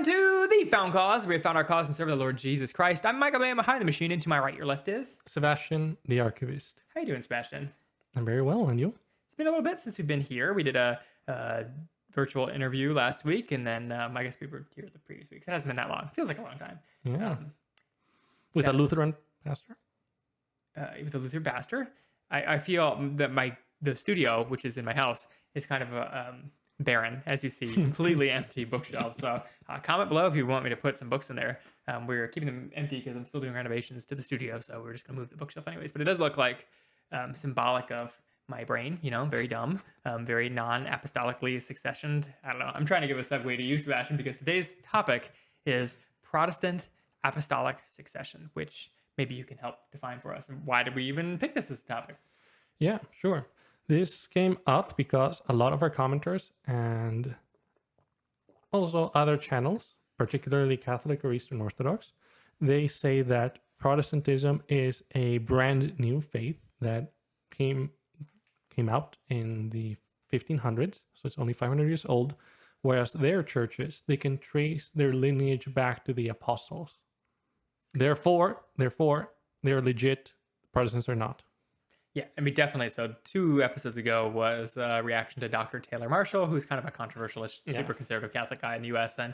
Welcome to The Found Cause, where we have found our cause and serve the Lord Jesus Christ. I'm Michael Mann behind the machine, and to my right, your left is... Sebastian, the archivist. How you doing, Sebastian? I'm very well, and you? It's been a little bit since we've been here. We did a virtual interview last week, and then I guess we were here the previous week. So it hasn't been that long. Feels like a long time. Yeah. With a Lutheran pastor? With a Lutheran pastor. I feel that the studio, which is in my house, is kind of barren, as you see, completely empty bookshelves. So comment below if you want me to put some books in there. We're keeping them empty because I'm still doing renovations to the studio, so we're just going to move the bookshelf anyways. But it does look like symbolic of my brain, very dumb, very non-apostolically successioned. I don't know. I'm trying to give a segue to you, Sebastian, because today's topic is Protestant Apostolic Succession, which maybe you can help define for us. And why did we even pick this as a topic? Yeah, sure. This came up because a lot of our commenters and also other channels, particularly Catholic or Eastern Orthodox, they say that Protestantism is a brand new faith that came out in the 1500s, so it's only 500 years old, whereas their churches, they can trace their lineage back to the apostles. Therefore, they're legit. Protestants are not. Yeah, I mean, definitely. So 2 episodes ago was a reaction to Dr. Taylor Marshall, who's kind of a controversialist, super conservative Catholic guy in the U.S. And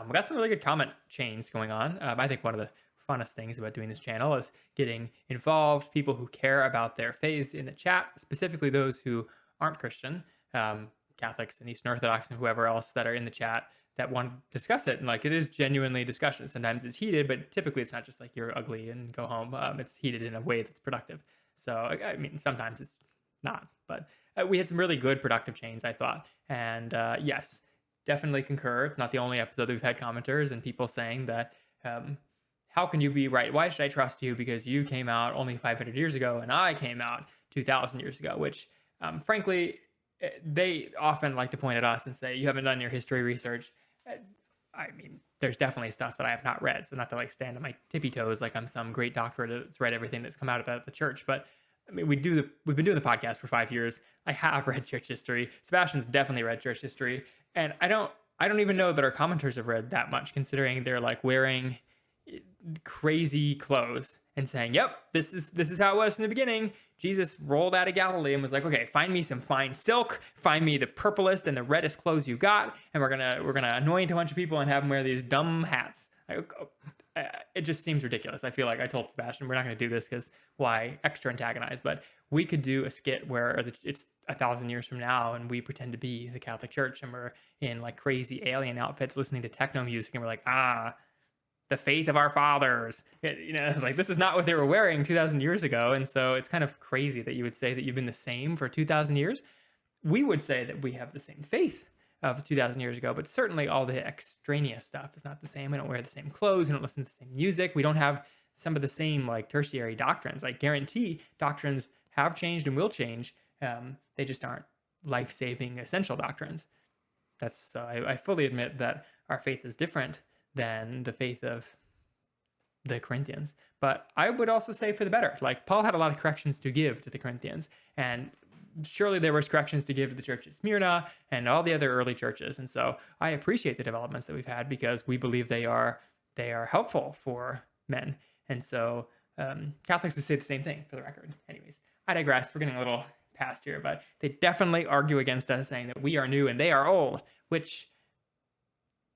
we got some really good comment chains going on. I think one of the funnest things about doing this channel is getting involved, people who care about their faiths in the chat, specifically those who aren't Christian, Catholics and Eastern Orthodox and whoever else that are in the chat that want to discuss it. And it is genuinely discussion. Sometimes it's heated, but typically it's not just like you're ugly and go home. It's heated in a way that's productive. So, I mean, sometimes it's not, but we had some really good productive chains, I thought. And yes, definitely concur. It's not the only episode that we've had commenters and people saying that, how can you be right? Why should I trust you? Because you came out only 500 years ago and I came out 2,000 years ago, which frankly, they often like to point at us and say, you haven't done your history research. I mean, there's definitely stuff that I have not read. So not to stand on my tippy toes like I'm some great doctor that's read everything that's come out about the church. But I mean, we've been doing the podcast for 5 years. I have read church history. Sebastian's definitely read church history. And I don't even know that our commenters have read that much, considering they're wearing crazy clothes and saying, yep, this is how it was in the beginning. Jesus rolled out of Galilee and was like, okay, find me some fine silk, find me the purplest and the reddest clothes you got, and we're gonna anoint a bunch of people and have them wear these dumb hats. It just seems ridiculous. I feel like I told Sebastian we're not going to do this because why extra antagonize, but we could do a skit where it's 1,000 years from now and we pretend to be the Catholic Church and we're in crazy alien outfits listening to techno music and we're like, the faith of our fathers, this is not what they were wearing 2,000 years ago. And so it's kind of crazy that you would say that you've been the same for 2,000 years. We would say that we have the same faith of 2,000 years ago, but certainly all the extraneous stuff is not the same. We don't wear the same clothes. We don't listen to the same music. We don't have some of the same tertiary doctrines. I guarantee doctrines have changed and will change. They just aren't life-saving essential doctrines. I fully admit that our faith is different than the faith of the Corinthians. But I would also say for the better. Paul had a lot of corrections to give to the Corinthians, and surely there was corrections to give to the church at Smyrna and all the other early churches. And so I appreciate the developments that we've had because we believe they are helpful for men. And so Catholics would say the same thing, for the record. Anyways, I digress. We're getting a little past here, but they definitely argue against us, saying that we are new and they are old, which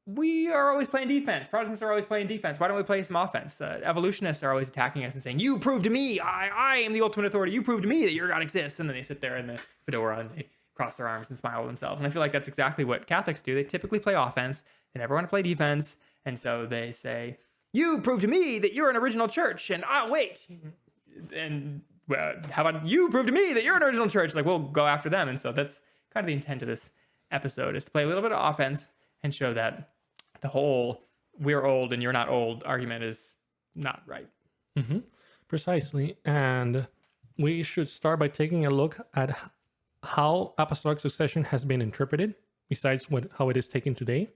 we are always playing defense. Protestants are always playing defense. Why don't we play some offense? Evolutionists are always attacking us and saying, you prove to me, I am the ultimate authority. You prove to me that your God exists. And then they sit there in the fedora and they cross their arms and smile to themselves. And I feel like that's exactly what Catholics do. They typically play offense. They never want to play defense. And so they say, you prove to me that you're an original church and I'll wait. And how about you prove to me that you're an original church? We'll go after them. And so that's kind of the intent of this episode, is to play a little bit of offense and show that the whole we're old and you're not old argument is not right. Mm-hmm. Precisely. And we should start by taking a look at how Apostolic Succession has been interpreted, besides how it is taken today,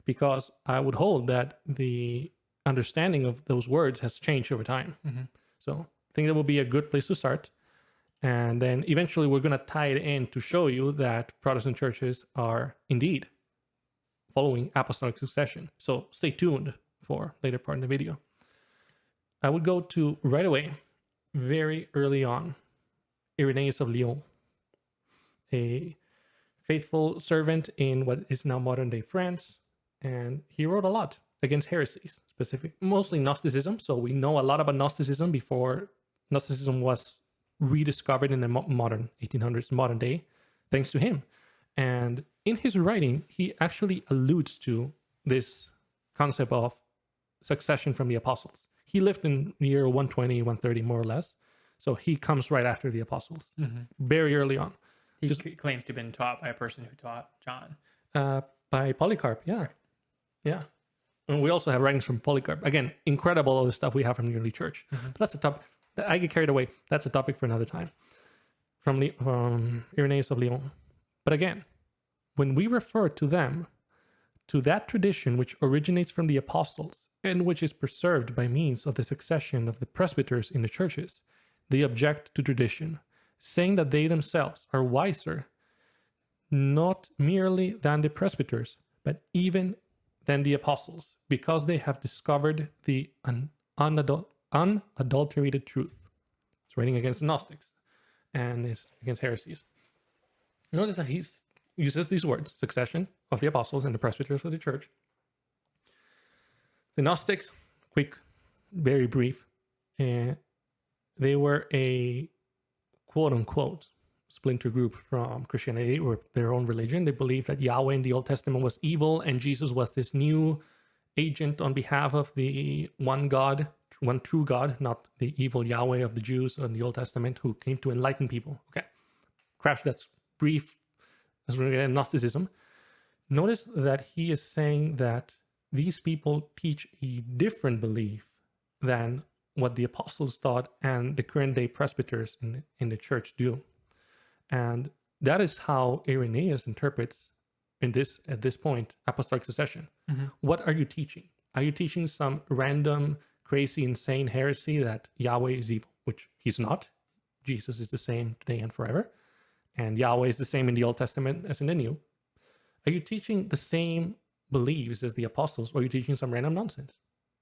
because I would hold that the understanding of those words has changed over time. Mm-hmm. So I think that will be a good place to start. And then eventually we're going to tie it in to show you that Protestant churches are indeed following Apostolic Succession. So stay tuned for later part in the video. I would go to right away, very early on, Irenaeus of Lyon, a faithful servant in what is now modern day France. And he wrote a lot against heresies, mostly Gnosticism. So we know a lot about Gnosticism before Gnosticism was rediscovered in the modern 1800s, modern day, thanks to him. And in his writing, he actually alludes to this concept of succession from the apostles. He lived in year 120, 130, more or less. So he comes right after the apostles, very early on. He claims to have been taught by a person who taught John. By Polycarp, yeah. Right. Yeah. And we also have writings from Polycarp. Again, incredible all the stuff we have from the early church. But that's a topic. I get carried away. That's a topic for another time. From Irenaeus of Lyon. But again, when we refer to them, to that tradition which originates from the apostles and which is preserved by means of the succession of the presbyters in the churches, they object to tradition, saying that they themselves are wiser, not merely than the presbyters, but even than the apostles, because they have discovered the unadulterated truth. It's writing against the Gnostics and it's against heresies. Notice that he uses these words: succession of the apostles and the presbyters of the church. The Gnostics, quick, very brief, they were a quote-unquote splinter group from Christianity or their own religion. They believed that Yahweh in the Old Testament was evil and Jesus was this new agent on behalf of the one God, one true God, not the evil Yahweh of the Jews in the Old Testament who came to enlighten people. Okay, crash, that's brief. That's really Gnosticism. Notice that he is saying that these people teach a different belief than what the apostles taught and the current day presbyters in the church do. And that is how Irenaeus interprets at this point Apostolic Succession. What are you teaching? Are you teaching some random, crazy, insane heresy that Yahweh is evil, which he's not? Jesus is the same today and forever. And Yahweh is the same in the Old Testament as in the New. Are you teaching the same beliefs as the apostles, or are you teaching some random nonsense?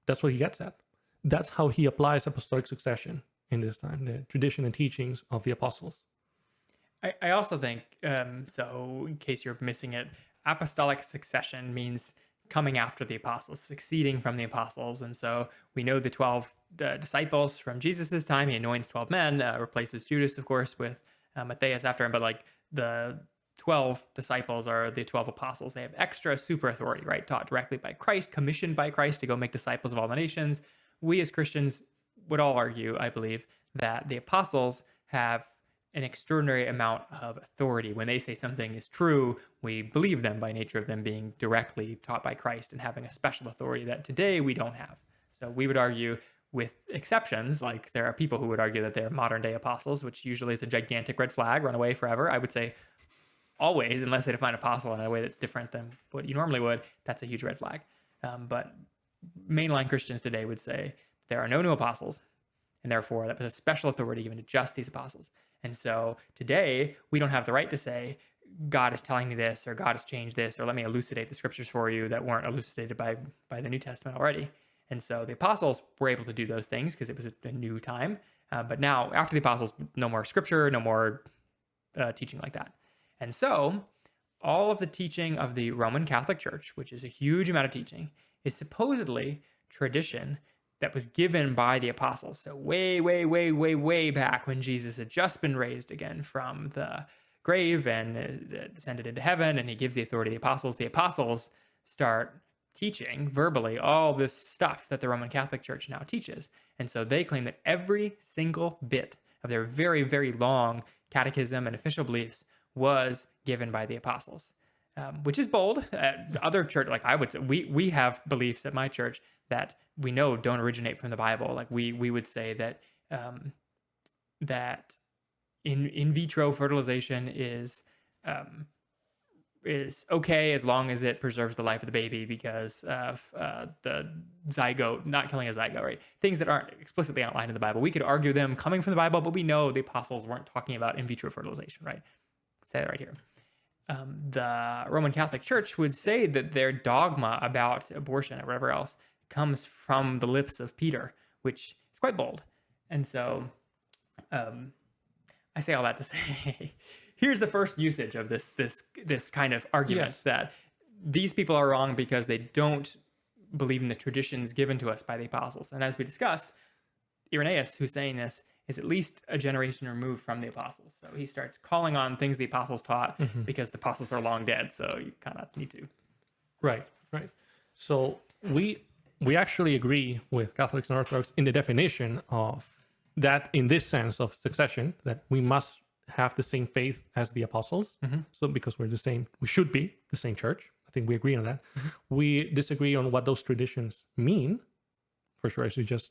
That's what he gets at. That's how he applies Apostolic Succession in this time, the tradition and teachings of the apostles. I also think, so in case you're missing it, Apostolic Succession means coming after the apostles, succeeding from the apostles. And so we know the 12 disciples from Jesus's time. He anoints 12 men, replaces Judas, of course, with Matthias after him. But like the 12 disciples are the 12 apostles. They have extra super authority, right? Taught directly by Christ, commissioned by Christ to go make disciples of all the nations. We as Christians would all argue, I believe, that the apostles have an extraordinary amount of authority. When they say something is true, we believe them by nature of them being directly taught by Christ and having a special authority that today we don't have. So we would argue, with exceptions, like there are people who would argue that they're modern day apostles, which usually is a gigantic red flag, run away forever. I would say always, unless they define apostle in a way that's different than what you normally would, that's a huge red flag. But mainline Christians today would say there are no new apostles, and therefore that was a special authority given to just these apostles. And so today we don't have the right to say God is telling me this, or God has changed this, or let me elucidate the scriptures for you that weren't elucidated by the New Testament already. And so the apostles were able to do those things because it was a new time. But now after the apostles, no more scripture, no more teaching like that. And so all of the teaching of the Roman Catholic Church, which is a huge amount of teaching, is supposedly tradition that was given by the apostles. So way back when Jesus had just been raised again from the grave and descended into heaven, and he gives the authority to the apostles start teaching verbally all this stuff that the Roman Catholic Church now teaches. And so they claim that every single bit of their very, very long catechism and official beliefs was given by the apostles, which is bold. Other church, like I would say, we have beliefs at my church that we know don't originate from the Bible. Like we would say that that in vitro fertilization is okay as long as it preserves the life of the baby because of the zygote, not killing a zygote, right? Things that aren't explicitly outlined in the Bible. We could argue them coming from the Bible, but we know the apostles weren't talking about in vitro fertilization, right? Say that right here. the Roman Catholic Church would say that their dogma about abortion or whatever else comes from the lips of Peter, which is quite bold. And so I say all that to say, here's the first usage of this kind of argument that these people are wrong because they don't believe in the traditions given to us by the apostles. And as we discussed, Irenaeus, who's saying this, is at least a generation removed from the apostles. So he starts calling on things the apostles taught because the apostles are long dead. So you kind of need to. Right. So we actually agree with Catholics and Orthodox in the definition of that, in this sense of succession, that we must have the same faith as the apostles. So because we're the same, we should be the same church. I think we agree on that. We disagree on what those traditions mean, for sure, as you just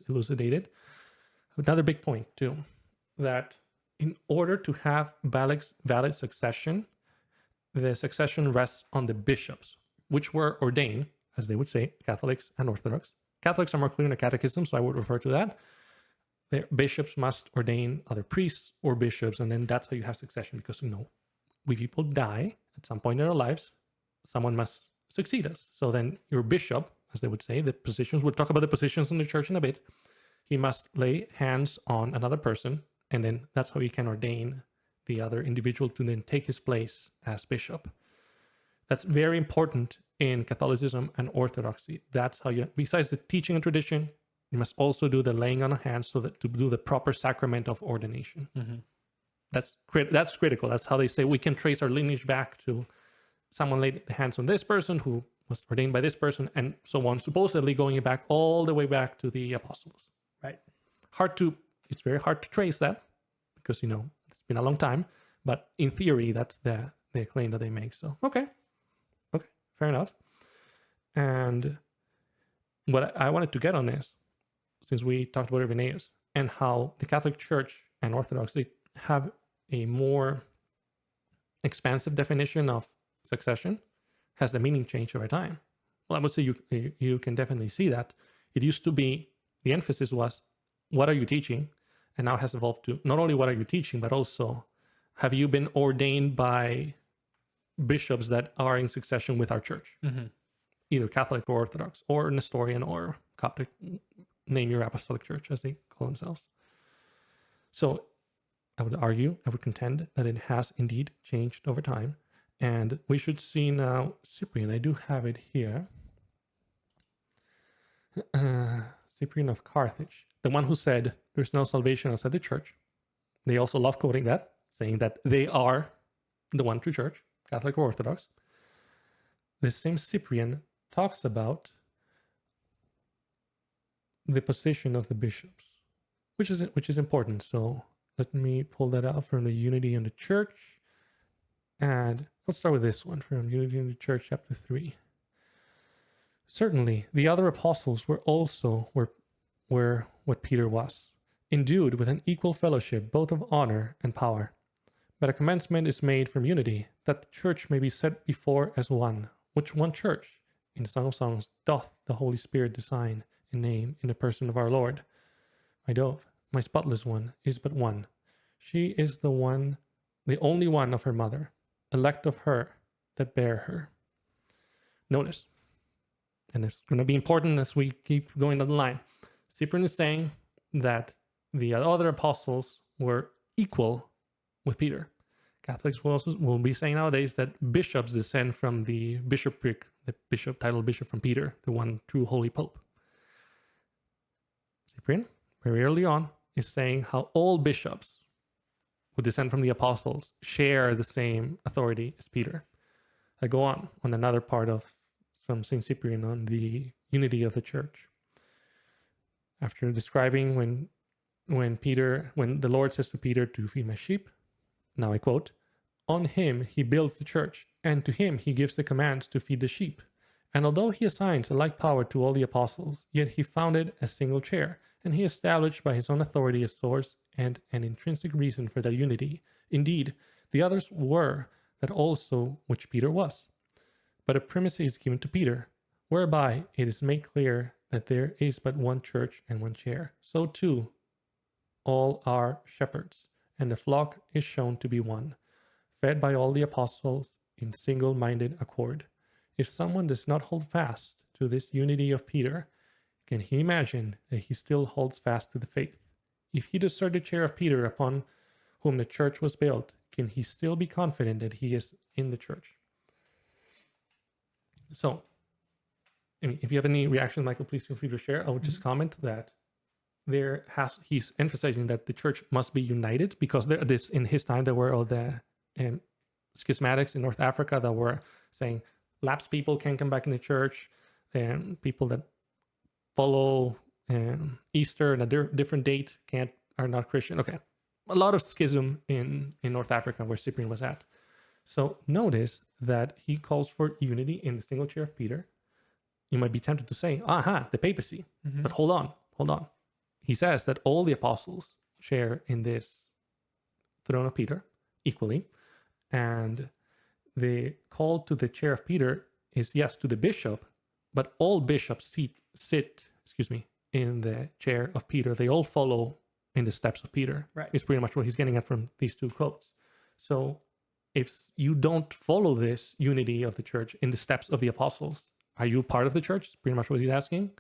elucidated. Another big point too, that in order to have valid succession, the succession rests on the bishops, which were ordained, as they would say, Catholics and Orthodox. Catholics are more clear in the catechism, so I would refer to that. The bishops must ordain other priests or bishops, and then that's how you have succession, because, we people die at some point in our lives, someone must succeed us. So then your bishop, as they would say, the positions, we'll talk about the positions in the church in a bit, he must lay hands on another person, and then that's how he can ordain the other individual to then take his place as bishop. That's very important in Catholicism and Orthodoxy. That's how you, besides the teaching and tradition, you must also do the laying on of hands so that to do the proper sacrament of ordination. That's critical. That's how they say we can trace our lineage back to someone laid the hands on this person who was ordained by this person, and so on, supposedly going back all the way back to the apostles. Right. It's very hard to trace that because, it's been a long time, but in theory, that's the claim that they make. So, okay, fair enough. And what I wanted to get on is, since we talked about Irenaeus and how the Catholic Church and Orthodox, they have a more expansive definition of succession, has the meaning changed over time? Well, I would say you can definitely see that. It used to be, the emphasis was, what are you teaching? And now has evolved to not only what are you teaching, but also, have you been ordained by bishops that are in succession with our church? Either Catholic or Orthodox, or Nestorian or Coptic, name your apostolic church as they call themselves. So I would contend that it has indeed changed over time. And we should see now Cyprian. I do have it here. Cyprian of Carthage, the one who said there's no salvation outside the church. They also love quoting that, saying that they are the one true church, Catholic or Orthodox. The same Cyprian talks about the position of the bishops, which is important. So let me pull that out from the Unity in the Church. And let's start with this one from Unity in the Church, chapter 3. Certainly, the other apostles were also were what Peter was, endued with an equal fellowship, both of honor and power. But a commencement is made from unity, that the church may be set before as one, which one church, in Song of Songs, doth the Holy Spirit design and name in the person of our Lord. My dove, my spotless one, is but one. She is the only one of her mother, elect of her that bear her. Notice, and it's going to be important as we keep going down the line, Cyprian is saying that the other apostles were equal with Peter. Catholics will be saying nowadays that bishops descend from the bishopric, the bishop title bishop from Peter, the one true holy pope. Cyprian, very early on, is saying how all bishops who descend from the apostles share the same authority as Peter. I go on another part from St. Cyprian on the unity of the church. After describing when the Lord says to Peter to feed my sheep, now I quote, on him he builds the church, and to him he gives the commands to feed the sheep. And although he assigns a like power to all the apostles, yet he founded a single chair, and he established by his own authority a source and an intrinsic reason for their unity. Indeed, the others were that also which Peter was. But a primacy is given to Peter, whereby it is made clear that there is but one church and one chair. So too, all are shepherds, and the flock is shown to be one. fed by all the apostles in single-minded accord. If someone does not hold fast to this unity of Peter, can he imagine that he still holds fast to the faith? If he desert the chair of Peter upon whom the church was built, can he still be confident that he is in the church? So, I mean, if you have any reactions, Michael, please feel free to share. I would just comment that he's emphasizing that the church must be united, because in his time there were all the schismatics in North Africa that were saying lapsed people can't come back in the church, and people that follow Easter and a different date are not Christian. Okay, a lot of schism in North Africa where Cyprian was at. So notice that he calls for unity in the single chair of Peter. You might be tempted to say, the papacy. Mm-hmm. But hold on. He says that all the apostles share in this throne of Peter equally. And the call to the chair of Peter is, yes, to the bishop, but all bishops sit in the chair of Peter. They all follow in the steps of Peter. Right. Is pretty much what he's getting at from these two quotes. So if you don't follow this unity of the church in the steps of the apostles, are you part of the church? Is pretty much what he's asking.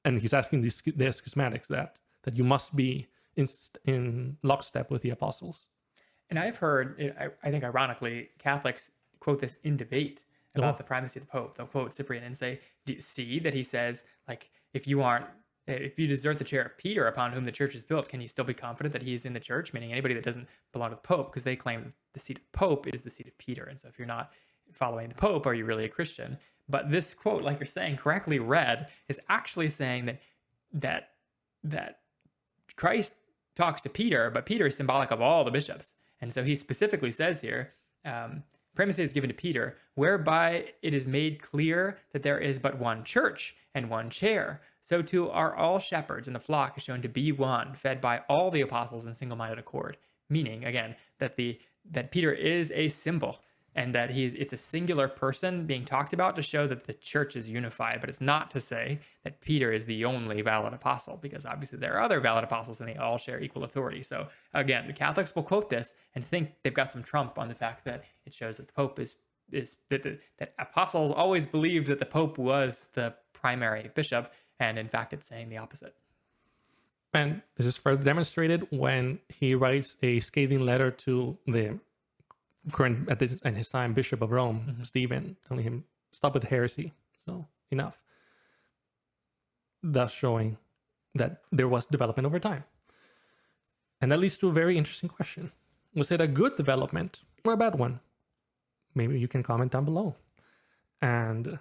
And he's asking the schismatics that you must be in lockstep with the apostles. And I've heard, I think ironically, Catholics quote this in debate about the primacy of the Pope. They'll quote Cyprian and say, do you see that he says, like, if you desert the chair of Peter upon whom the church is built, can you still be confident that he is in the church? Meaning anybody that doesn't belong to the Pope, because they claim the seat of the Pope is the seat of Peter. And so if you're not following the Pope, are you really a Christian? But this quote, like you're saying, correctly read, is actually saying that Christ talks to Peter, but Peter is symbolic of all the bishops. And so he specifically says here, primacy is given to Peter, whereby it is made clear that there is but one church and one chair. So too are all shepherds, and the flock is shown to be one, fed by all the apostles in single-minded accord. Meaning, again, that Peter is a symbol, and that it's a singular person being talked about to show that the church is unified. But it's not to say that Peter is the only valid apostle, because obviously there are other valid apostles and they all share equal authority. So again, the Catholics will quote this and think they've got some trump on the fact that it shows that the Pope is that apostles always believed that the Pope was the primary bishop, and in fact it's saying the opposite. And this is further demonstrated when he writes a scathing letter to the current, at his time, Bishop of Rome, Stephen, telling him, stop with heresy. So, enough. Thus showing that there was development over time. And that leads to a very interesting question. Was it a good development or a bad one? Maybe you can comment down below. And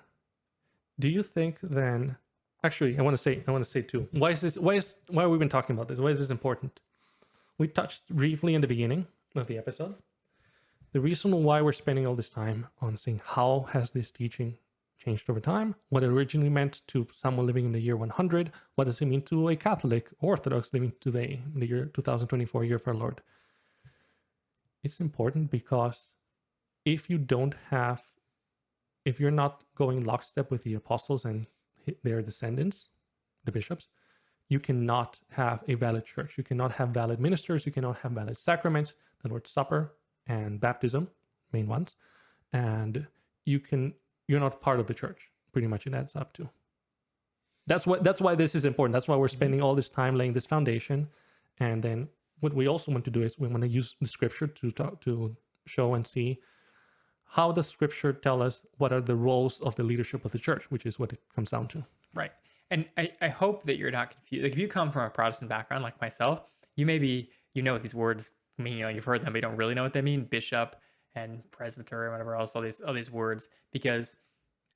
do you think then... Actually, I want to say too, why have we been talking about this? Why is this important? We touched briefly in the beginning of the episode. The reason why we're spending all this time on saying how has this teaching changed over time, what it originally meant to someone living in the year 100, what does it mean to a Catholic Orthodox living today in the year 2024, year for our Lord. It's important because if you're not going lockstep with the apostles and their descendants, the bishops, you cannot have a valid church. You cannot have valid ministers. You cannot have valid sacraments, the Lord's Supper and baptism, main ones. And you're not part of the church. Pretty much it adds up to. That's why this is important. That's why we're spending all this time laying this foundation. And then what we also want to do is we want to use the scripture to show and see how does scripture tell us what are the roles of the leadership of the church, which is what it comes down to. Right. And I hope that you're not confused. Like if you come from a Protestant background like myself, you what these words mean, you've heard them, but you don't really know what they mean. Bishop and presbyter and whatever else, all these words, because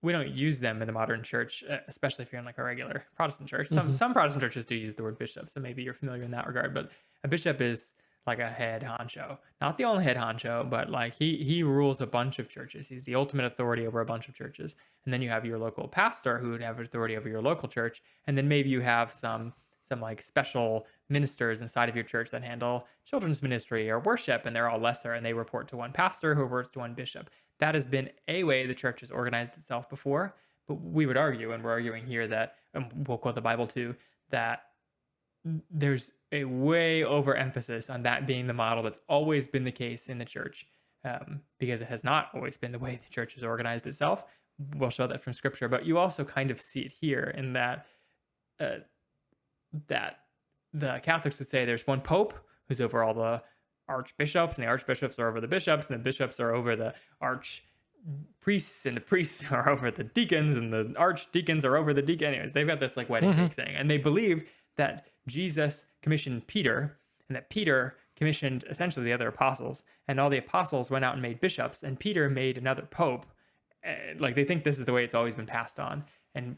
we don't use them in the modern church, especially if you're in like a regular Protestant church. Some Protestant churches do use the word bishop, so maybe you're familiar in that regard, but a bishop is like a head honcho, not the only head honcho, but like he rules a bunch of churches. He's the ultimate authority over a bunch of churches. And then you have your local pastor who would have authority over your local church. And then maybe you have some like special ministers inside of your church that handle children's ministry or worship, and they're all lesser and they report to one pastor who reports to one bishop. That has been a way the church has organized itself before, but we would argue, and we're arguing here that, and we'll quote the Bible too, that there's a way overemphasis on that being the model that's always been the case in the church. because it has not always been the way the church has organized itself. We'll show that from scripture, but you also kind of see it here in that that the Catholics would say there's one pope who's over all the archbishops, and the archbishops are over the bishops, and the bishops are over the archpriests, and the priests are over the deacons, and the archdeacons are over the deacon. Anyways, they've got this like wedding cake thing, and they believe that Jesus commissioned Peter, and that Peter commissioned essentially the other apostles, and all the apostles went out and made bishops, and Peter made another pope. Like they think this is the way it's always been passed on, and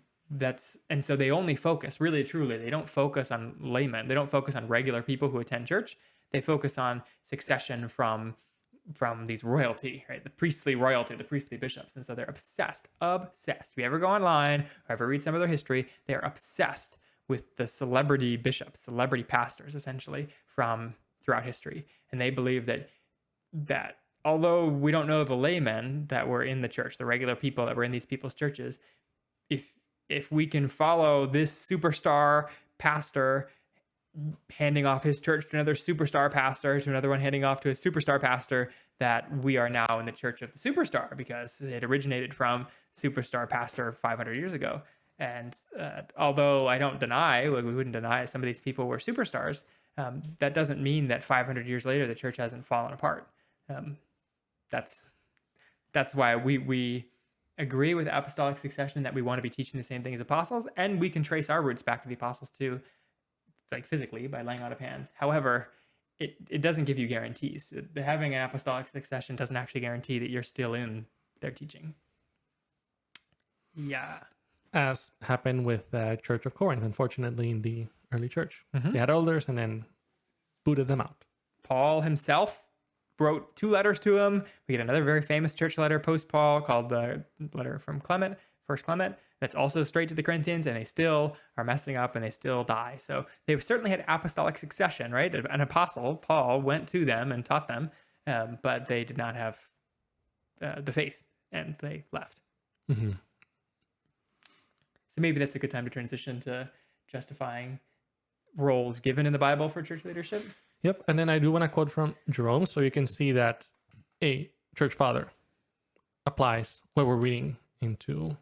so they only focus, really truly, they don't focus on laymen, they don't focus on regular people who attend church. They focus on succession from these royalty, right? The priestly royalty, the priestly bishops. And so they're obsessed. If you ever go online or ever read some of their history, they're obsessed with the celebrity bishops, celebrity pastors, essentially, from throughout history. And they believe that although we don't know the laymen that were in the church, the regular people that were in these people's churches, if we can follow this superstar pastor handing off his church to another superstar pastor, to another one handing off to a superstar pastor, that we are now in the church of the superstar, because it originated from superstar pastor 500 years ago. And although I don't deny, we wouldn't deny some of these people were superstars, that doesn't mean that 500 years later the church hasn't fallen apart. That's why we agree with apostolic succession, that we want to be teaching the same thing as apostles, and we can trace our roots back to the apostles too, like physically by laying out of hands. However, it doesn't give you guarantees. Having an apostolic succession doesn't actually guarantee that you're still in their teaching. Yeah. As happened with the Church of Corinth, unfortunately, in the early church. They had elders and then booted them out. Paul himself wrote 2 letters to him. We get another very famous church letter post-Paul called the letter from Clement, First Clement, that's also straight to the Corinthians, and they still are messing up and they still die. So they certainly had apostolic succession, right? An apostle, Paul, went to them and taught them, but they did not have the faith, and they left. So maybe that's a good time to transition to justifying roles given in the Bible for church leadership. Yep. And then I do want to quote from Jerome, so you can see that a church father applies what we're reading into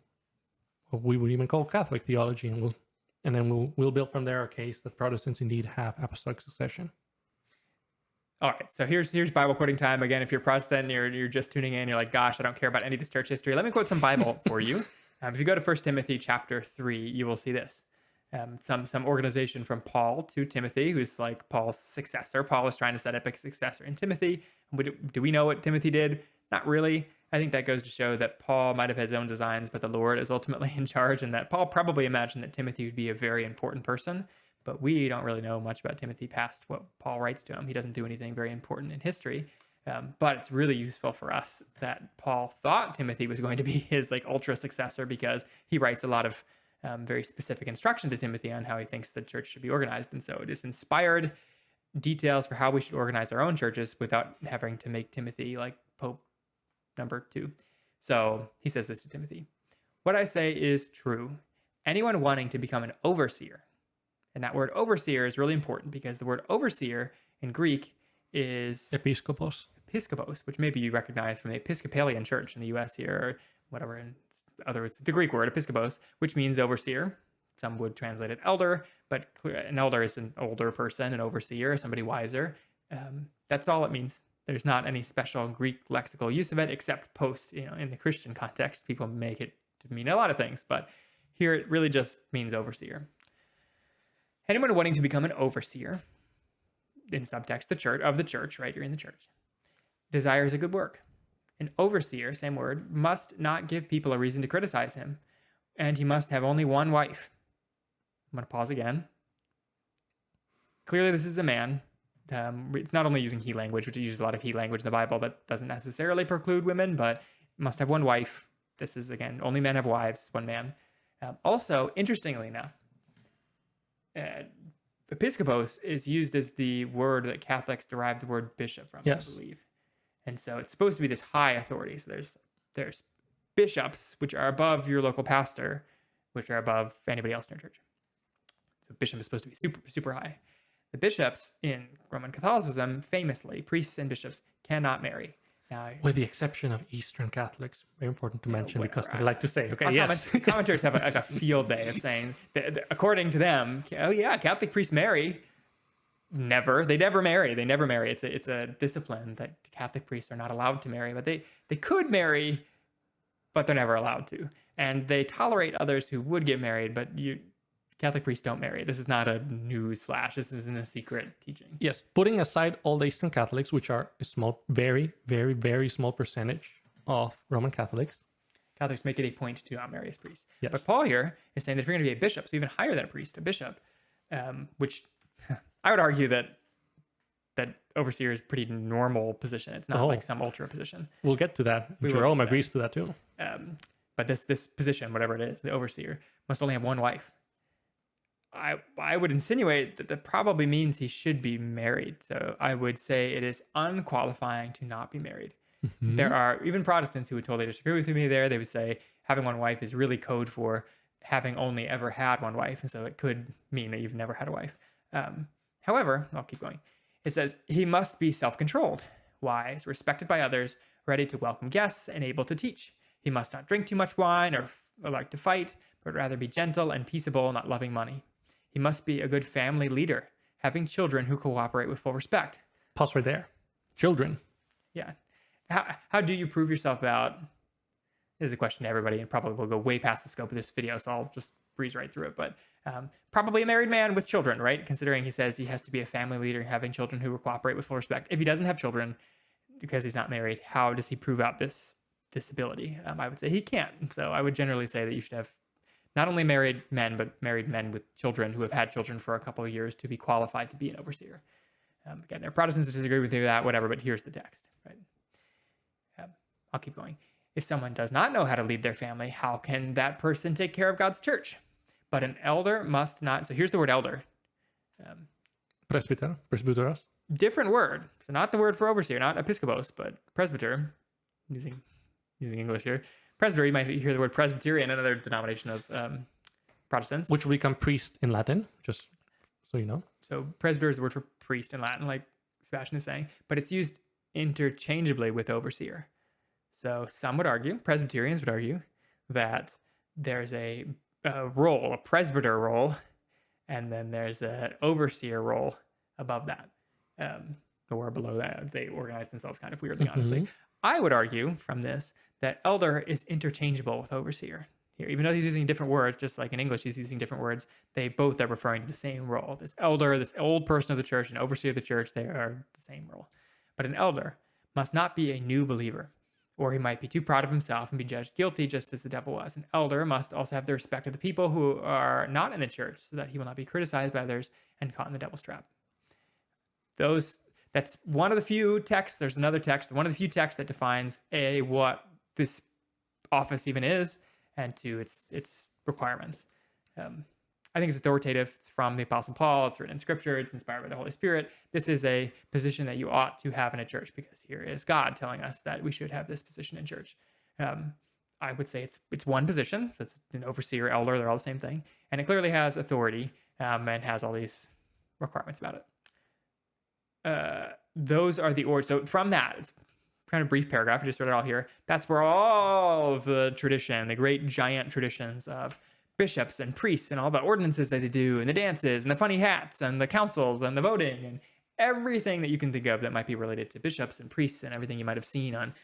what we would even call Catholic theology, and then we'll build from there a case that Protestants indeed have apostolic succession. All right, so here's Bible quoting time. Again, if you're Protestant and you're just tuning in, you're like, gosh, I don't care about any of this church history. Let me quote some Bible for you. If you go to 1 Timothy chapter 3, you will see this. Some organization from Paul to Timothy, who's like Paul's successor. Paul is trying to set up a successor in Timothy. Do we know what Timothy did? Not really. I think that goes to show that Paul might have his own designs, but the Lord is ultimately in charge, and that Paul probably imagined that Timothy would be a very important person. But we don't really know much about Timothy past what Paul writes to him. He doesn't do anything very important in history. But it's really useful for us that Paul thought Timothy was going to be his like ultra successor, because he writes a lot of very specific instruction to Timothy on how he thinks the church should be organized. And so it is inspired details for how we should organize our own churches without having to make Timothy like Pope number 2. So he says this to Timothy: "What I say is true. Anyone wanting to become an overseer," and that word overseer is really important, because the word overseer in Greek is Episkopos, which maybe you recognize from the Episcopalian Church in the U.S. here, or whatever. In other words, the Greek word episkopos, which means overseer. Some would translate it elder, but an elder is an older person, an overseer is somebody wiser. That's all it means. There's not any special Greek lexical use of it, except post, in the Christian context, people make it to mean a lot of things, but here it really just means overseer. Anyone wanting to become an overseer, in subtext, the church, right? You're in the church, desires a good work. An overseer, same word, must not give people a reason to criticize him, and he must have only one wife. I'm going to pause again. Clearly, this is a man. It's not only using he language, which uses a lot of he language in the Bible that doesn't necessarily preclude women, but must have one wife. This is, again, only men have wives, one man. Also, interestingly enough, episkopos is used as the word that Catholics derive the word bishop from, yes. I believe. And so it's supposed to be this high authority. So there's bishops, which are above your local pastor, which are above anybody else in your church. So bishop is supposed to be super, super high. The bishops in Roman Catholicism, famously, priests and bishops cannot marry. Now, With the exception of Eastern Catholics, very important to mention because they like to say, okay, our yes. commentators have like a field day of saying that according to them, oh yeah, Catholic priests marry. They never marry. It's a discipline that Catholic priests are not allowed to marry, but they could marry, but they're never allowed to. And they tolerate others who would get married, but Catholic priests don't marry. This is not a news flash. This isn't a secret teaching. Yes, putting aside all the Eastern Catholics, which are a small, very, very, very small percentage of Roman Catholics. Catholics make it a point to not marry as priests. Yes. But Paul here is saying that if you're going to be a bishop, so even higher than a priest, a bishop, which I would argue that overseer is a pretty normal position. It's not like some ultra position. We'll get to that. Jerome agrees to that too. But this position, whatever it is, the overseer, must only have one wife. I would insinuate that probably means he should be married. So I would say it is unqualifying to not be married. Mm-hmm. There are even Protestants who would totally disagree with me there. They would say having one wife is really code for having only ever had one wife. And so it could mean that you've never had a wife. However, I'll keep going. It says he must be self-controlled, wise, respected by others, ready to welcome guests, and able to teach. He must not drink too much wine or like to fight, but rather be gentle and peaceable, not loving money. He must be a good family leader, having children who cooperate with full respect. Pause right there. Children. Yeah. How do you prove yourself about... This is a question to everybody, and probably will go way past the scope of this video, so I'll just breeze right through it. But probably a married man with children, right? Considering he says he has to be a family leader, having children who cooperate with full respect. If he doesn't have children because he's not married, how does he prove out this ability? I would say he can't. So I would generally say that you should have not only married men, but married men with children who have had children for a couple of years to be qualified to be an overseer. Again, there are Protestants that disagree with me with that, whatever, but here's the text, right? I'll keep going. If someone does not know how to lead their family, how can that person take care of God's church? But an elder must not. So here's the word elder. Presbyteros. Different word. So not the word for overseer, not episkopos, but presbyter. Using English here. Presbyter, you might hear the word Presbyterian, another denomination of Protestants. Which will become priest in Latin, just so you know. So presbyter is the word for priest in Latin, like Sebastian is saying, but it's used interchangeably with overseer. So some would argue, Presbyterians would argue, that there's a role, a presbyter role, and then there's an overseer role above that, or below that. They organize themselves kind of weirdly, honestly. I would argue from this that elder is interchangeable with overseer here. Even though he's using different words, just like in English, he's using different words, they both are referring to the same role. This elder, this old person of the church, and overseer of the church, they are the same role. But an elder must not be a new believer, or he might be too proud of himself and be judged guilty just as the devil was. An elder must also have the respect of the people who are not in the church, so that he will not be criticized by others and caught in the devil's trap. That's one of the few texts. There's another text, one of the few texts that defines A, what this office even is, and two, its requirements. I think it's authoritative. It's from the Apostle Paul. It's written in Scripture. It's inspired by the Holy Spirit. This is a position that you ought to have in a church, because here is God telling us that we should have this position in church. I would say it's one position. So it's an overseer, elder. They're all the same thing. And it clearly has authority and has all these requirements about it. Those are the orders. So from that, it's kind of brief paragraph. I just read it all here. That's where all of the tradition, the great giant traditions of bishops and priests and all the ordinances that they do, and the dances and the funny hats and the councils and the voting and everything that you can think of that might be related to bishops and priests and everything you might have seen on,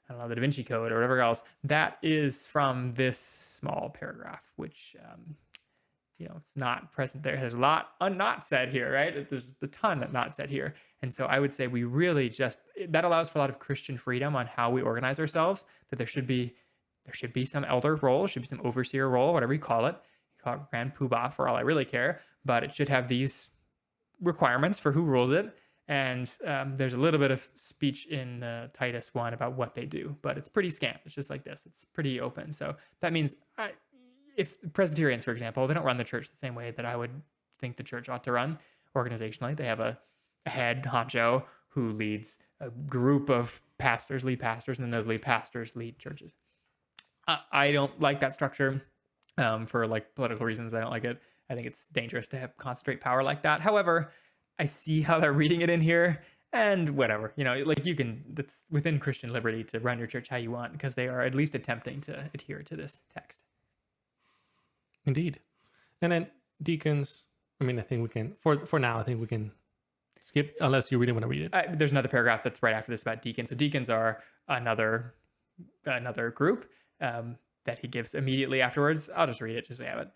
I don't know, the Da Vinci Code or whatever else, that is from this small paragraph, which, it's not present there. There's a lot not said here, right? There's a ton not said here. And so I would say we really that allows for a lot of Christian freedom on how we organize ourselves, that there should be some elder role, should be some overseer role, whatever you call it. You call it grand poobah for all I really care, but it should have these requirements for who rules it. And there's a little bit of speech in Titus 1 about what they do, but it's pretty scant. It's just like this. It's pretty open. So that means if Presbyterians, for example, they don't run the church the same way that I would think the church ought to run organizationally. They have a head honcho who leads a group of pastors, lead pastors, and then those lead pastors lead churches. I don't like that structure for like political reasons. I don't like it. I think it's dangerous to concentrate power like that. However, I see how they're reading it in here. And whatever, like that's within Christian liberty to run your church how you want, because they are at least attempting to adhere to this text. Indeed. And then deacons, I think we can, for now, I think we can skip, unless you really want to read it. There's another paragraph that's right after this about deacons. So deacons are another group that he gives immediately afterwards. I'll just read it just so we have it.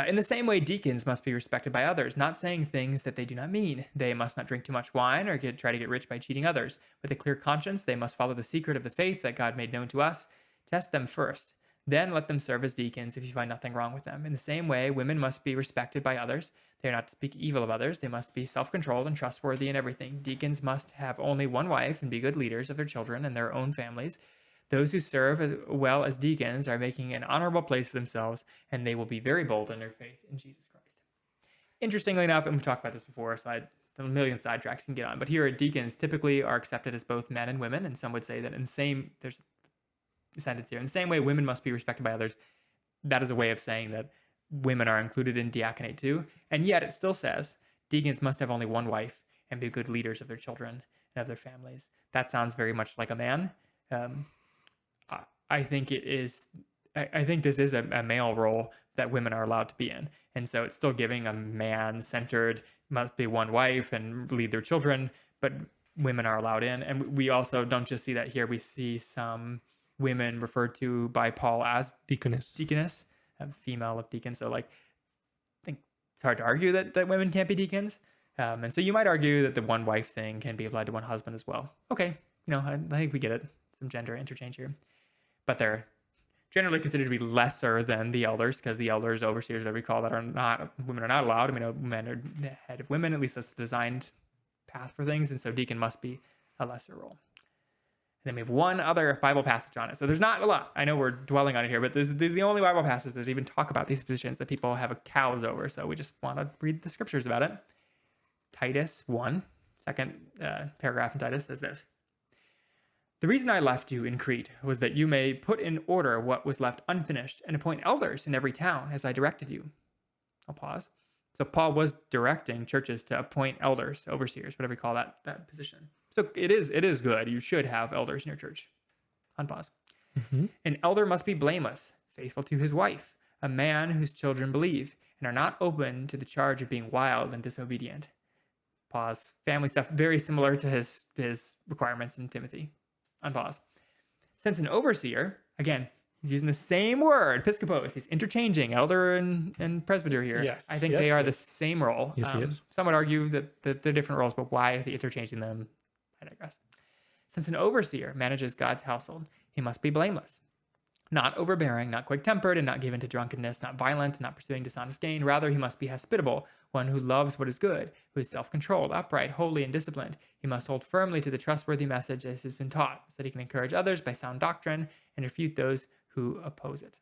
In the same way, deacons must be respected by others, not saying things that they do not mean. They must not drink too much wine or try to get rich by cheating others. With a clear conscience, they must follow the secret of the faith that God made known to us. Test them first. Then let them serve as deacons if you find nothing wrong with them. In the same way, women must be respected by others. They are not to speak evil of others. They must be self-controlled and trustworthy in everything. Deacons must have only one wife and be good leaders of their children and their own families. Those who serve as well as deacons are making an honorable place for themselves, and they will be very bold in their faith in Jesus Christ. Interestingly enough, and we've talked about this before, so a million sidetracks you can get on, but here deacons typically are accepted as both men and women, and some would say that there's a sentence here, in the same way women must be respected by others. That is a way of saying that women are included in diaconate too, and yet it still says deacons must have only one wife and be good leaders of their children and of their families. That sounds very much like a man. I think this is a male role that women are allowed to be in. And so it's still giving a man-centered, must be one wife and lead their children, but women are allowed in. And we also don't just see that here. We see some women referred to by Paul as deaconess, female of deacon. So I think it's hard to argue that women can't be deacons. And so you might argue that the one wife thing can be applied to one husband as well. Okay. I think we get it. Some gender interchange here. But they're generally considered to be lesser than the elders, because the elders, overseers, whatever we call that, women are not allowed. Men are the head of women, at least that's the designed path for things. And so deacon must be a lesser role. And then we have one other Bible passage on it. So there's not a lot. I know we're dwelling on it here, but this is the only Bible passage that even talk about these positions that people have cows over. So we just want to read the scriptures about it. Titus 1, second paragraph in Titus says this. The reason I left you in Crete was that you may put in order what was left unfinished and appoint elders in every town as I directed you. I'll pause. So Paul was directing churches to appoint elders, overseers, whatever you call that position. So it is good. You should have elders in your church. Unpause. Mm-hmm. An elder must be blameless, faithful to his wife, a man whose children believe and are not open to the charge of being wild and disobedient. Pause. Family stuff very similar to his requirements in Timothy. Unpause. Since an overseer, again, he's using the same word, episkopos. He's interchanging elder and presbyter here. Yes. I think they are the same role. Yes, he is. Some would argue that they're different roles, but why is he interchanging them? I digress. Since an overseer manages God's household, he must be blameless. Not overbearing, not quick-tempered, and not given to drunkenness, not violent, not pursuing dishonest gain. Rather, he must be hospitable, one who loves what is good, who is self-controlled, upright, holy, and disciplined. He must hold firmly to the trustworthy message as has been taught, so that he can encourage others by sound doctrine and refute those who oppose it.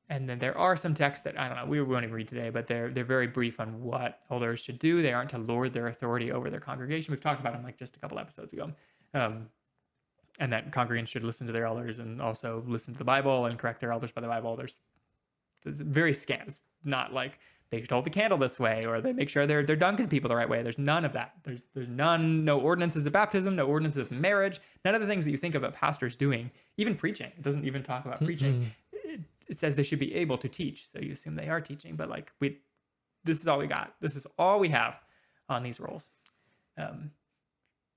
And then there are some texts that, I don't know, we won't even read today, but they're very brief on what elders should do. They aren't to lord their authority over their congregation. We've talked about them just a couple episodes ago. And that congregants should listen to their elders and also listen to the Bible and correct their elders by the Bible. There's very scant. It's not like they should hold the candle this way or they make sure they're dunking people the right way. There's none of that. There's no ordinances of baptism, no ordinances of marriage, none of the things that you think about pastors doing, even preaching. It doesn't even talk about preaching. It says they should be able to teach. So you assume they are teaching, but this is all we got. This is all we have on these roles.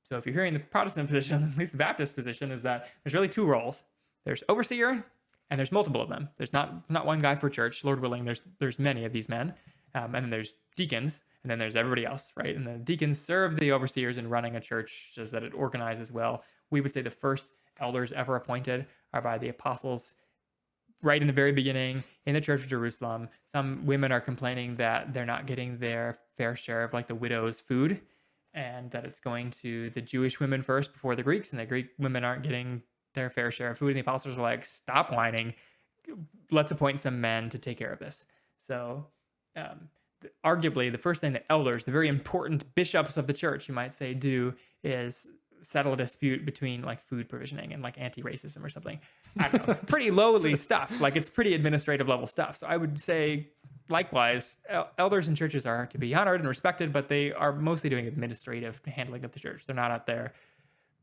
So if you're hearing the Protestant position, at least the Baptist position, is that there's really two roles. There's overseer, and there's multiple of them. There's not one guy per church. Lord willing, there's many of these men. And then there's deacons, and then there's everybody else, right? And the deacons serve the overseers in running a church so that it organizes well. We would say the first elders ever appointed are by the apostles right in the very beginning in the Church of Jerusalem. Some women are complaining that they're not getting their fair share of the widow's food, and that it's going to the Jewish women first before the Greeks, and the Greek women aren't getting their fair share of food. And the apostles are like, stop whining. Let's appoint some men to take care of this. So arguably, the first thing that elders, the very important bishops of the church, you might say, do is settle a dispute between food provisioning and anti-racism or something. I don't know. Pretty lowly stuff. It's pretty administrative level stuff. So I would say, likewise, elders in churches are to be honored and respected, but they are mostly doing administrative handling of the church. They're not out there.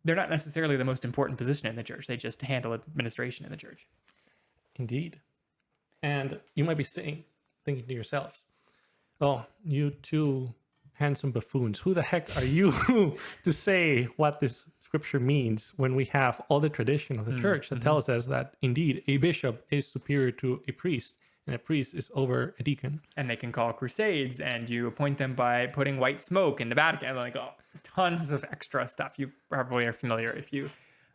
They're not necessarily the most important position in the church. They just handle administration in the church. Indeed. And you might be thinking to yourselves, oh, you two handsome buffoons, who the heck are you to say what this scripture means when we have all the tradition of the church that tells us that indeed a bishop is superior to a priest and a priest is over a deacon. And they can call crusades, and you appoint them by putting white smoke in the Vatican. Like, oh, tons of extra stuff. You probably are familiar, if you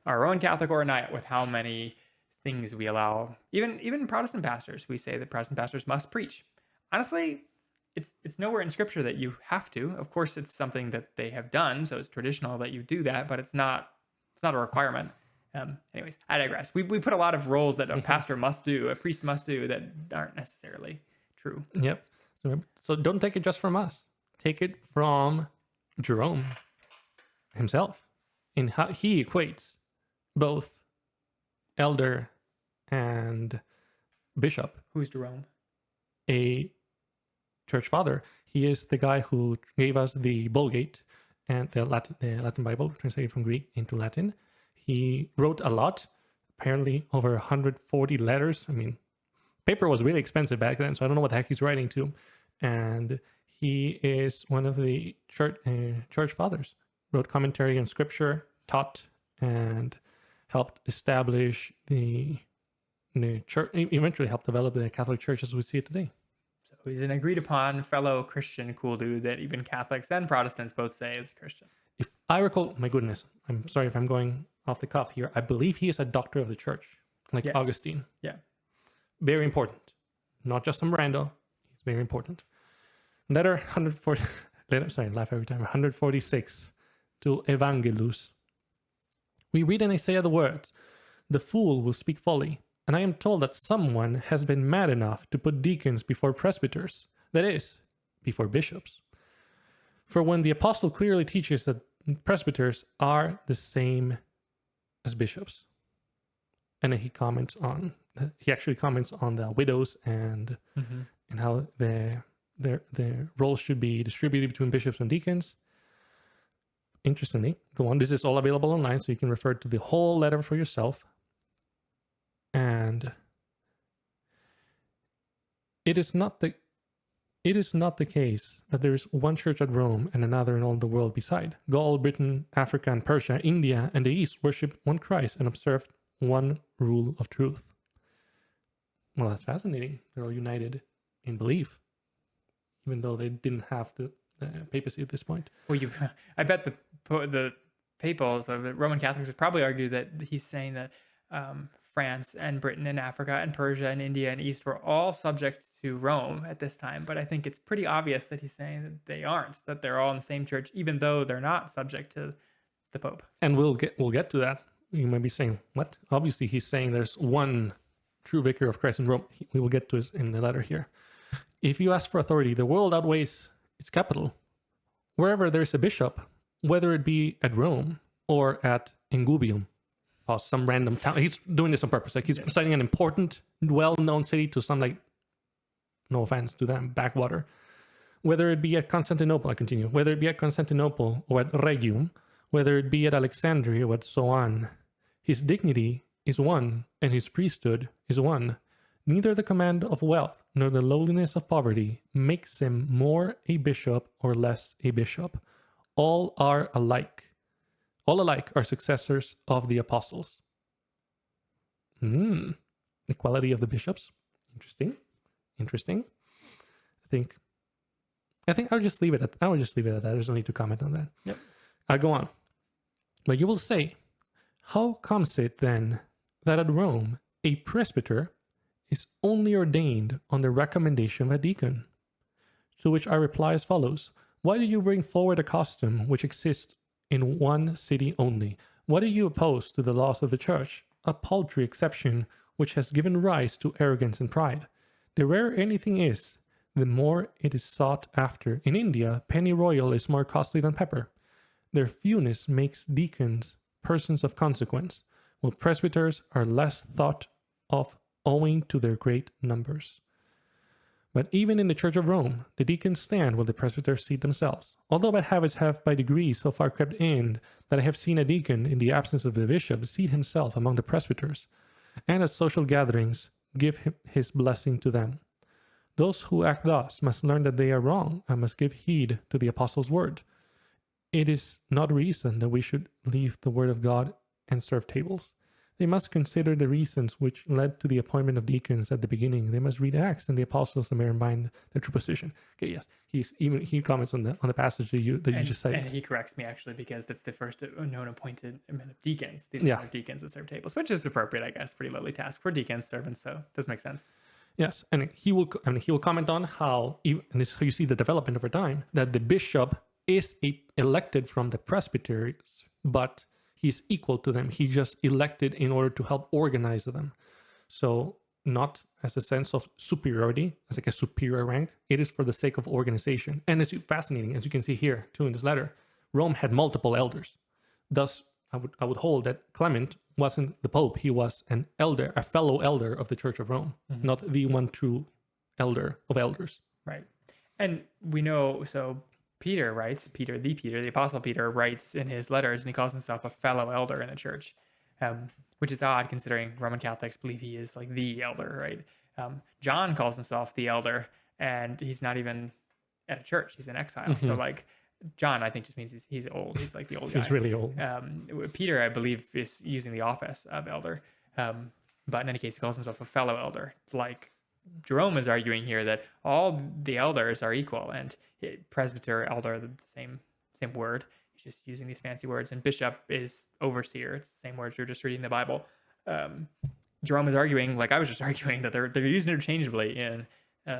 are Roman Catholic or not, with how many things we allow. Even Protestant pastors, we say that Protestant pastors must preach. Honestly, it's nowhere in scripture that you have to. Of course, it's something that they have done, so it's traditional that you do that, but it's not a requirement. Anyways, I digress. We put a lot of roles that a pastor must do, a priest must do, that aren't necessarily true. Yep. So don't take it just from us. Take it from Jerome himself, in how he equates both elder and bishop. Who's Jerome? A church father. He is the guy who gave us the Vulgate and the Latin Bible, translated from Greek into Latin. He wrote a lot, apparently over 140 letters. I mean, paper was really expensive back then, so I don't know what the heck he's writing to. And he is one of the church fathers. Wrote commentary on scripture, taught, and helped establish the church, eventually helped develop the Catholic Church as we see it today. So he's an agreed upon fellow Christian cool dude that even Catholics and Protestants both say is a Christian. If I recall, my goodness, I'm sorry if I'm going off the cuff here. I believe he is a doctor of the church, like Yes. Augustine. Yeah. Very important. Not just some rando. He's very important. Letter 146 to Evangelus. We read and I say the words, the fool will speak folly, and I am told that someone has been mad enough to put deacons before presbyters, that is, before bishops. For when the apostle clearly teaches that presbyters are the same as bishops, and then he actually comments on the widows and how their roles should be distributed between bishops and deacons. Interestingly, go on. This is all available online, so you can refer to the whole letter for yourself. And it is not the case that there is one church at Rome and another in all the world beside. Gaul, Britain, Africa, and Persia, India, and the East worship one Christ and observe one rule of truth. Well, that's fascinating. They're all united in belief, even though they didn't have the papacy at this point. Well, I bet the papals, so the Roman Catholics, would probably argue that he's saying that France and Britain and Africa and Persia and India and East were all subject to Rome at this time. But I think it's pretty obvious that he's saying that they aren't, that they're all in the same church, even though they're not subject to the Pope. And we'll get to that. You might be saying, what? Obviously, he's saying there's one true vicar of Christ in Rome. We will get to it in the letter here. If you ask for authority, the world outweighs its capital. Wherever there's a bishop, whether it be at Rome or at Ingubium, or some random town. He's doing this on purpose. Like he's presiding an important, well-known city to some, like, no offense to them, backwater. Whether it be at Constantinople, I continue. Whether it be at Constantinople or at Rhegium, whether it be at Alexandria or so on, his dignity is one, and his priesthood is one. Neither the command of wealth nor the lowliness of poverty makes him more a bishop or less a bishop. All are alike. All alike are successors of the apostles. Equality of the bishops. Interesting. I think I'll just leave it at that. There's no need to comment on that. Yep. I'll go on. But you will say, how comes it then that at Rome a presbyter is only ordained on the recommendation of a deacon? To which I reply as follows. Why do you bring forward a custom which exists in one city only? What do you oppose to the laws of the church? A paltry exception which has given rise to arrogance and pride. The rarer anything is, the more it is sought after. In India, penny royal is more costly than pepper. Their fewness makes deacons persons of consequence, while presbyters are less thought of owing to their great numbers. But even in the Church of Rome, the deacons stand where the presbyters seat themselves. Although bad habits have by degrees so far crept in that I have seen a deacon, in the absence of the bishop, seat himself among the presbyters, and at social gatherings give his blessing to them. Those who act thus must learn that they are wrong and must give heed to the apostles' word. It is not reason that we should leave the word of God and serve tables. They must consider the reasons which led to the appointment of deacons at the beginning. They must read Acts and the apostles and bear in mind their true position. Okay, yes, he comments on the passage that you just cited. And he corrects me actually, because that's the first known appointed men of deacons. These are deacons that serve tables, which is appropriate, I guess. Pretty lowly task for deacons, servants. So this makes sense. Yes, and he will comment on how, and this is how you see the development over time, that the bishop is elected from the presbyteries, but he's equal to them. He just elected in order to help organize them. So not as a sense of superiority, as like a superior rank. It is for the sake of organization. And it's fascinating, as you can see here too in this letter, Rome had multiple elders. Thus, I would hold that Clement wasn't the Pope. He was an elder, a fellow elder of the Church of Rome, not the one true elder of elders. Right. And we know, so Peter writes, the Apostle Peter writes in his letters, and he calls himself a fellow elder in the church, which is odd considering Roman Catholics believe he is like the elder, right? John calls himself the elder, and he's not even at a church. He's in exile. So like John, I think, just means he's old. He's like the old guy. He's really old. Peter, I believe, is using the office of elder. But in any case, he calls himself a fellow elder. Like Jerome is arguing here that all the elders are equal, and presbyter, elder, the same word. He's just using these fancy words. And bishop is overseer. It's the same words. You're just reading the Bible. Jerome is arguing, like I was just arguing, that they're used interchangeably in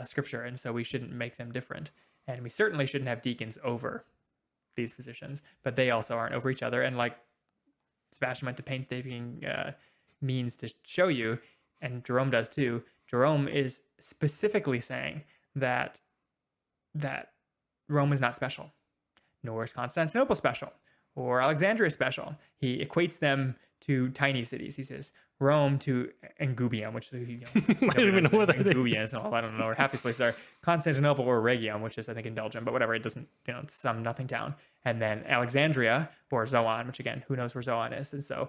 Scripture, and so we shouldn't make them different. And we certainly shouldn't have deacons over these positions, but they also aren't over each other. And like Sebastian went to painstaking means to show you, and Jerome does too, Jerome is specifically saying that Rome is not special, nor is Constantinople special, or Alexandria special. He equates them to tiny cities. He says Rome to Engubium, which I don't even know what that is. I don't know where half these places are. Constantinople or Rhegium, which is I think in Belgium, but whatever. It doesn't, it's some nothing town. And then Alexandria or Zoan, which again, who knows where Zoan is. And so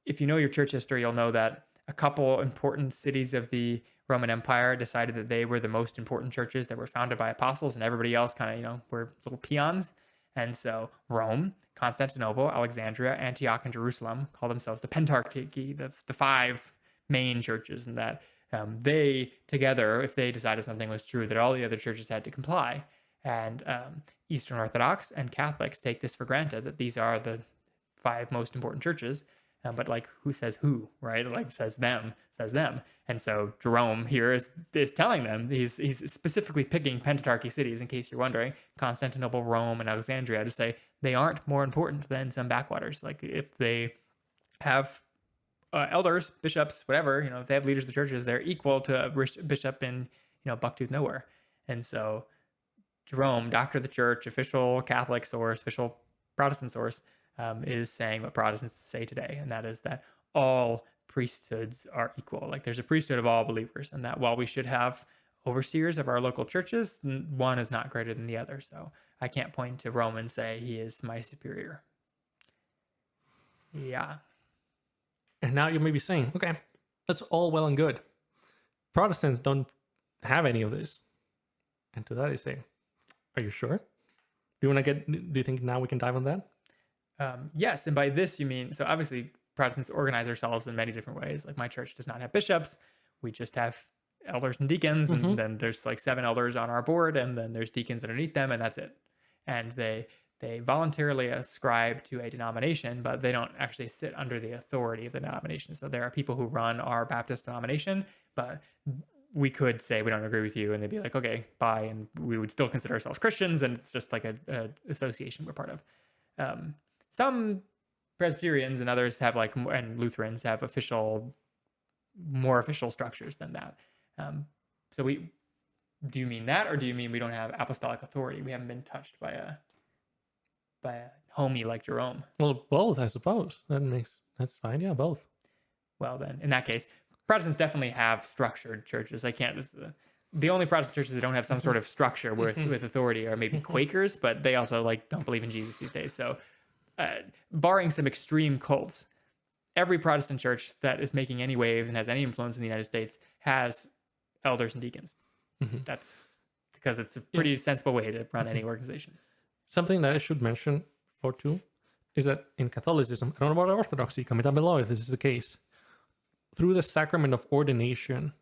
if you know your church history, you'll know that a couple important cities of the Roman Empire decided that they were the most important churches that were founded by apostles, and everybody else kind of, were little peons. And so Rome, Constantinople, Alexandria, Antioch, and Jerusalem call themselves the Pentarchy, the five main churches, and that they together, if they decided something was true, that all the other churches had to comply. And Eastern Orthodox and Catholics take this for granted, that these are the five most important churches. But like, who says who, right? Like says them. And so Jerome here is telling them, he's specifically picking Pentarchy cities, in case you're wondering, Constantinople, Rome, and Alexandria, to say they aren't more important than some backwaters. Like if they have elders, bishops, whatever, if they have leaders of the churches, they're equal to a bishop in, Bucktooth nowhere. And so Jerome, doctor of the church, official Catholic source, official Protestant source, is saying what Protestants say today, and that is that all priesthoods are equal. Like there's a priesthood of all believers, and that while we should have overseers of our local churches, one is not greater than the other. So I can't point to Rome and say he is my superior. Yeah. And now you may be saying, okay, that's all well and good. Protestants don't have any of this. And to that I say, are you sure? Do you think now we can dive on that? Yes, and by this you mean, so obviously Protestants organize ourselves in many different ways. Like my church does not have bishops. We just have elders and deacons, and then there's like 7 elders on our board, and then there's deacons underneath them, and that's it. And they voluntarily ascribe to a denomination, but they don't actually sit under the authority of the denomination. So there are people who run our Baptist denomination, but we could say we don't agree with you, and they'd be like, okay, bye, and we would still consider ourselves Christians, and it's just like a association we're part of. Some Presbyterians and others have and Lutherans have more official structures than that. So do you mean that, or do you mean we don't have apostolic authority? We haven't been touched by a homie like Jerome? Well, both, I suppose. That's fine. Yeah, both. Well, then in that case, Protestants definitely have structured churches. I can't just the only Protestant churches that don't have some sort of structure with authority are maybe Quakers, but they also like don't believe in Jesus these days. So, barring some extreme cults, every Protestant church that is making any waves and has any influence in the United States has elders and deacons. That's because it's a pretty sensible way to run any organization. Something that I should mention for too is that in Catholicism, I don't know about Orthodoxy, comment down below if this is the case. Through the sacrament of ordination,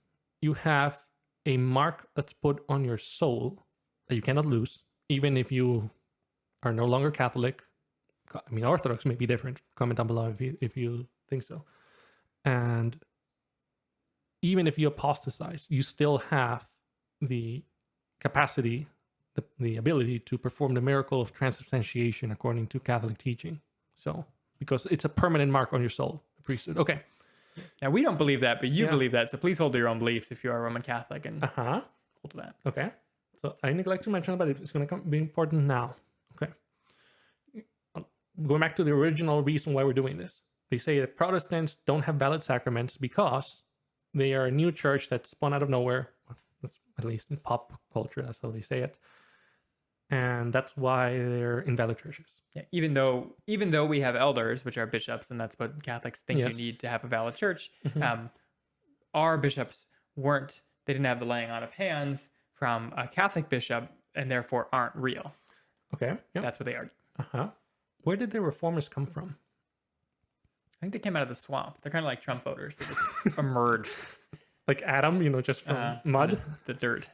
you have a mark that's put on your soul that you cannot lose, even if you are no longer Catholic. I mean, Orthodox may be different. Comment down below if you think so. And even if you apostatize, you still have the capacity, the ability to perform the miracle of transubstantiation according to Catholic teaching. So, because it's a permanent mark on your soul, the priesthood. Okay. Now, we don't believe that, but you believe that. So please hold to your own beliefs if you are a Roman Catholic and hold to that. Okay. So I neglect to mention it, but it's going to be important now. Okay. Going back to the original reason why we're doing this. They say that Protestants don't have valid sacraments because they are a new church that spun out of nowhere. That's at least in pop culture, that's how they say it. And that's why they're invalid churches. Yeah, even though we have elders, which are bishops, and that's what Catholics think you need to have a valid church, our bishops didn't have the laying on of hands from a Catholic bishop, and therefore aren't real. Okay. Yep. That's what they argue. Where did the reformers come from? I think they came out of the swamp. They're kind of like Trump voters. They just emerged. Like Adam, just from mud? The dirt.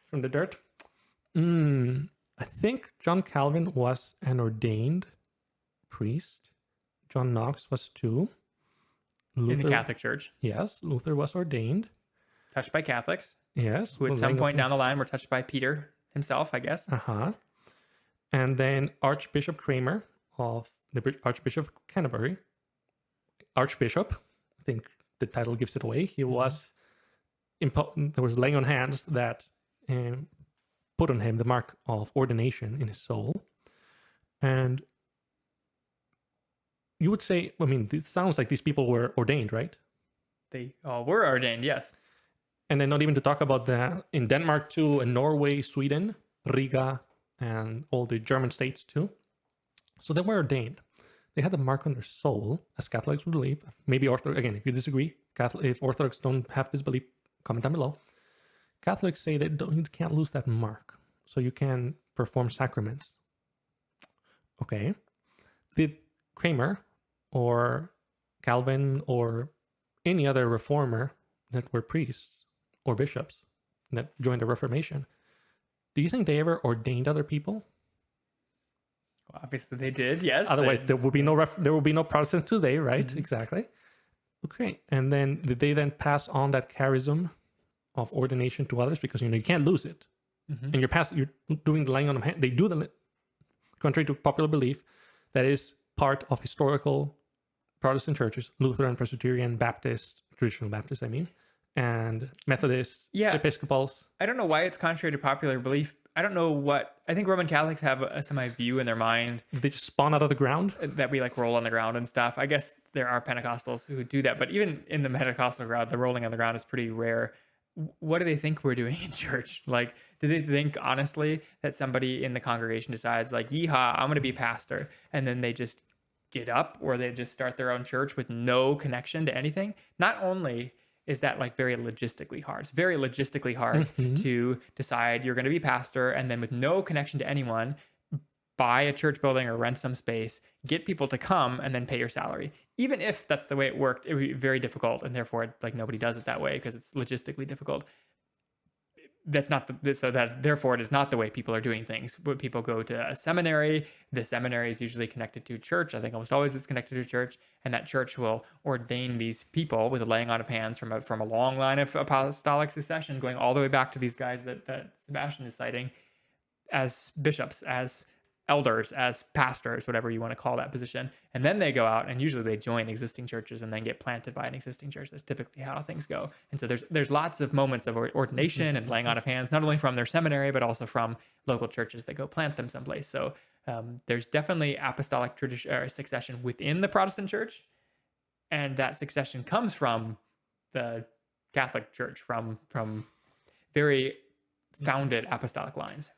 From the dirt? I think John Calvin was an ordained priest. John Knox was too. In the Catholic Church. Yes, Luther was ordained. Touched by Catholics. Yes. Who at some point down the line were touched by Peter himself, I guess. And then Archbishop Kramer of the Archbishop of Canterbury. Archbishop, I think the title gives it away. He was, there was laying on hands that put on him the mark of ordination in his soul. And you would say, I mean, it sounds like these people were ordained, right? They all were ordained, yes. And then not even to talk about that in Denmark too, and Norway, Sweden, Riga, and all the German states too. So they were ordained. They had the mark on their soul, as Catholics would believe. Maybe Orthodox, again, if you disagree, if Orthodox don't have this belief, comment down below. Catholics say that you can't lose that mark, so you can perform sacraments. Okay. Did Kramer or Calvin or any other reformer that were priests or bishops that joined the Reformation, do you think they ever ordained other people? Well, obviously they did, yes. Otherwise, there would be no Protestants today, right? Exactly. Okay. And then did they then pass on that charism of ordination to others? Because you can't lose it. And you're doing the laying on of hands. They do contrary to popular belief, that is part of historical Protestant churches, Lutheran, Presbyterian, Baptist, traditional Baptist, and Methodist, Episcopals. I don't know why it's contrary to popular belief. I don't know what, I think Roman Catholics have a semi-view in their mind. They just spawn out of the ground? That we roll on the ground and stuff. I guess there are Pentecostals who do that, but even in the Pentecostal crowd, the rolling on the ground is pretty rare. What do they think we're doing in church? Do they think honestly that somebody in the congregation decides yeehaw, I'm going to be pastor, and then they just get up, or they just start their own church with no connection to anything? Not only is that very logistically hard, it's very logistically hard to decide you're going to be pastor and then with no connection to anyone, buy a church building or rent some space, get people to come, and then pay your salary. Even if that's the way it worked, it would be very difficult, and therefore nobody does it that way because it's logistically difficult. Therefore it is not the way people are doing things. But people go to a seminary. The seminary is usually connected to a church. I think almost always it's connected to a church, and that church will ordain these people with a laying on of hands from a long line of apostolic succession, going all the way back to these guys that Sebastian is citing, as bishops, as elders, as pastors, whatever you want to call that position. And then they go out and usually they join existing churches and then get planted by an existing church. That's typically how things go. And so there's lots of moments of ordination and laying on of hands, not only from their seminary, but also from local churches that go plant them someplace. So there's definitely apostolic tradition or succession within the Protestant church. And that succession comes from the Catholic Church, from very founded apostolic lines.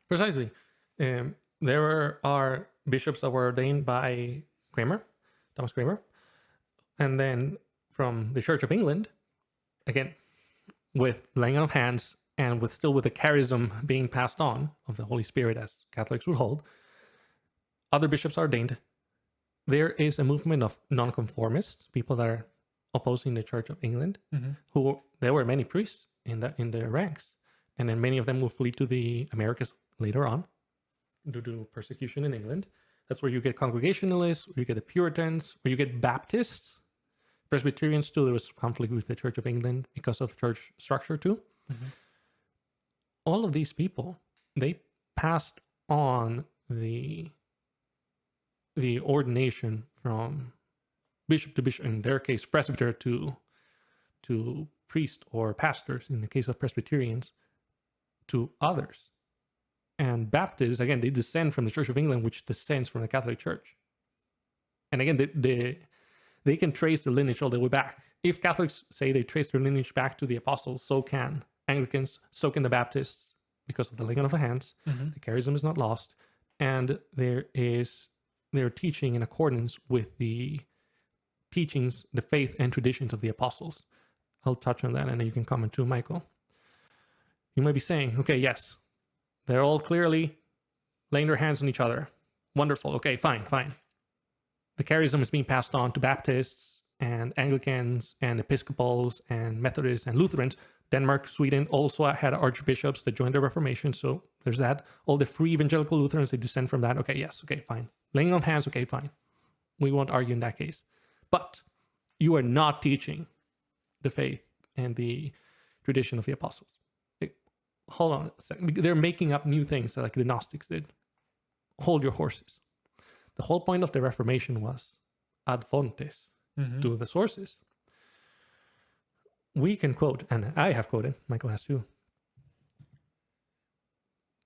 Precisely. There are bishops that were ordained by Thomas Cranmer, and then from the Church of England, again, with laying on of hands and with the charism being passed on of the Holy Spirit, as Catholics would hold, other bishops are ordained. There is a movement of nonconformists, people that are opposing the Church of England, who there were many priests in the ranks, and then many of them will flee to the Americas later on due to persecution in England. That's where you get Congregationalists, where you get the Puritans, where you get Baptists, Presbyterians too. There was conflict with the Church of England because of church structure too. All of these people, they passed on the ordination from bishop to bishop, in their case presbyter to priest or pastors in the case of Presbyterians, to others. And Baptists, again, they descend from the Church of England, which descends from the Catholic Church. And again, they can trace their lineage all the way back. If Catholics say they trace their lineage back to the apostles, so can Anglicans, so can the Baptists, because of the laying on of the hands. The charism is not lost. And they're teaching in accordance with the teachings, the faith and traditions of the apostles. I'll touch on that, and then you can comment too, Michael. You might be saying, okay, yes, they're all clearly laying their hands on each other. Wonderful. Okay, fine. The charism is being passed on to Baptists and Anglicans and Episcopals and Methodists and Lutherans. Denmark, Sweden also had archbishops that joined the Reformation, so there's that. All the free evangelical Lutherans, they descend from that. Okay, yes, okay, fine. Laying on hands, okay, fine. We won't argue in that case. But you are not teaching the faith and the tradition of the apostles. Hold on a second. They're making up new things like the Gnostics did. Hold your horses. The whole point of the Reformation was ad fontes, to the sources. We can quote, and I have quoted, Michael has too,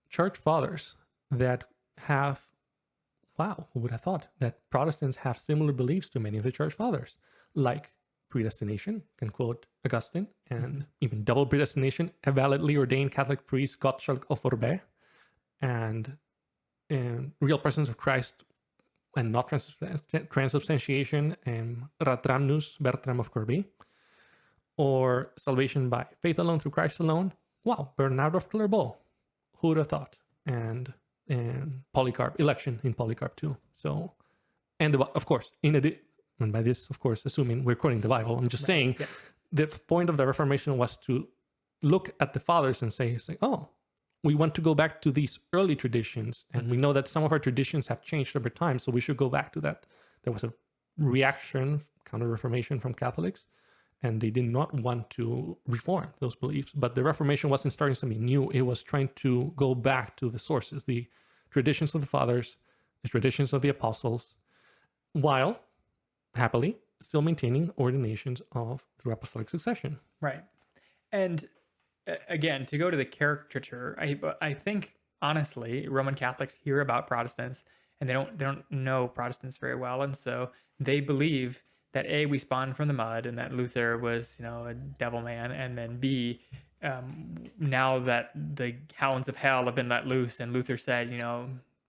church fathers that have, wow, who would have thought that Protestants have similar beliefs to many of the church fathers, like predestination, can quote Augustine, and even double predestination, a validly ordained Catholic priest, Gottschalk of Orbe, and real presence of Christ and not transubstantiation, Ratramnus, Bertram of Corbie, or salvation by faith alone through Christ alone. Wow, Bernard of Clairvaux, who would have thought? And Polycarp, election in Polycarp too. So, and of course, and by this, of course, assuming we're quoting the Bible, I'm just saying the point of the Reformation was to look at the fathers and say, oh, we want to go back to these early traditions, and we know that some of our traditions have changed over time, so we should go back to that. There was a reaction, counter-Reformation from Catholics, and they did not want to reform those beliefs. But the Reformation wasn't starting something new. It was trying to go back to the sources, the traditions of the fathers, the traditions of the apostles, while happily still maintaining ordinations through apostolic succession. Right. And again, to go to the caricature, I think honestly, Roman Catholics hear about Protestants and they don't know Protestants very well, and so they believe that A, we spawned from the mud, and that Luther was, a devil man, and then B, now that the hounds of hell have been let loose, and Luther said,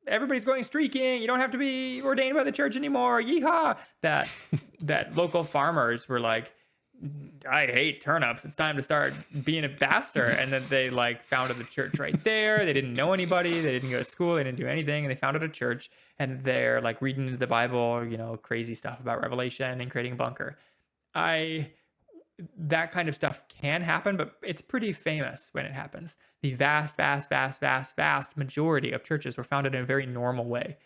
everybody's going streaking, you don't have to be ordained by the church anymore, yeehaw, that local farmers were like, I hate turnips, it's time to start being a bastard. And then they founded the church right there. They didn't know anybody, they didn't go to school, they didn't do anything, and they founded a church, and they're reading into the Bible, crazy stuff about Revelation and creating a bunker. That kind of stuff can happen, but it's pretty famous when it happens. The vast majority of churches were founded in a very normal way,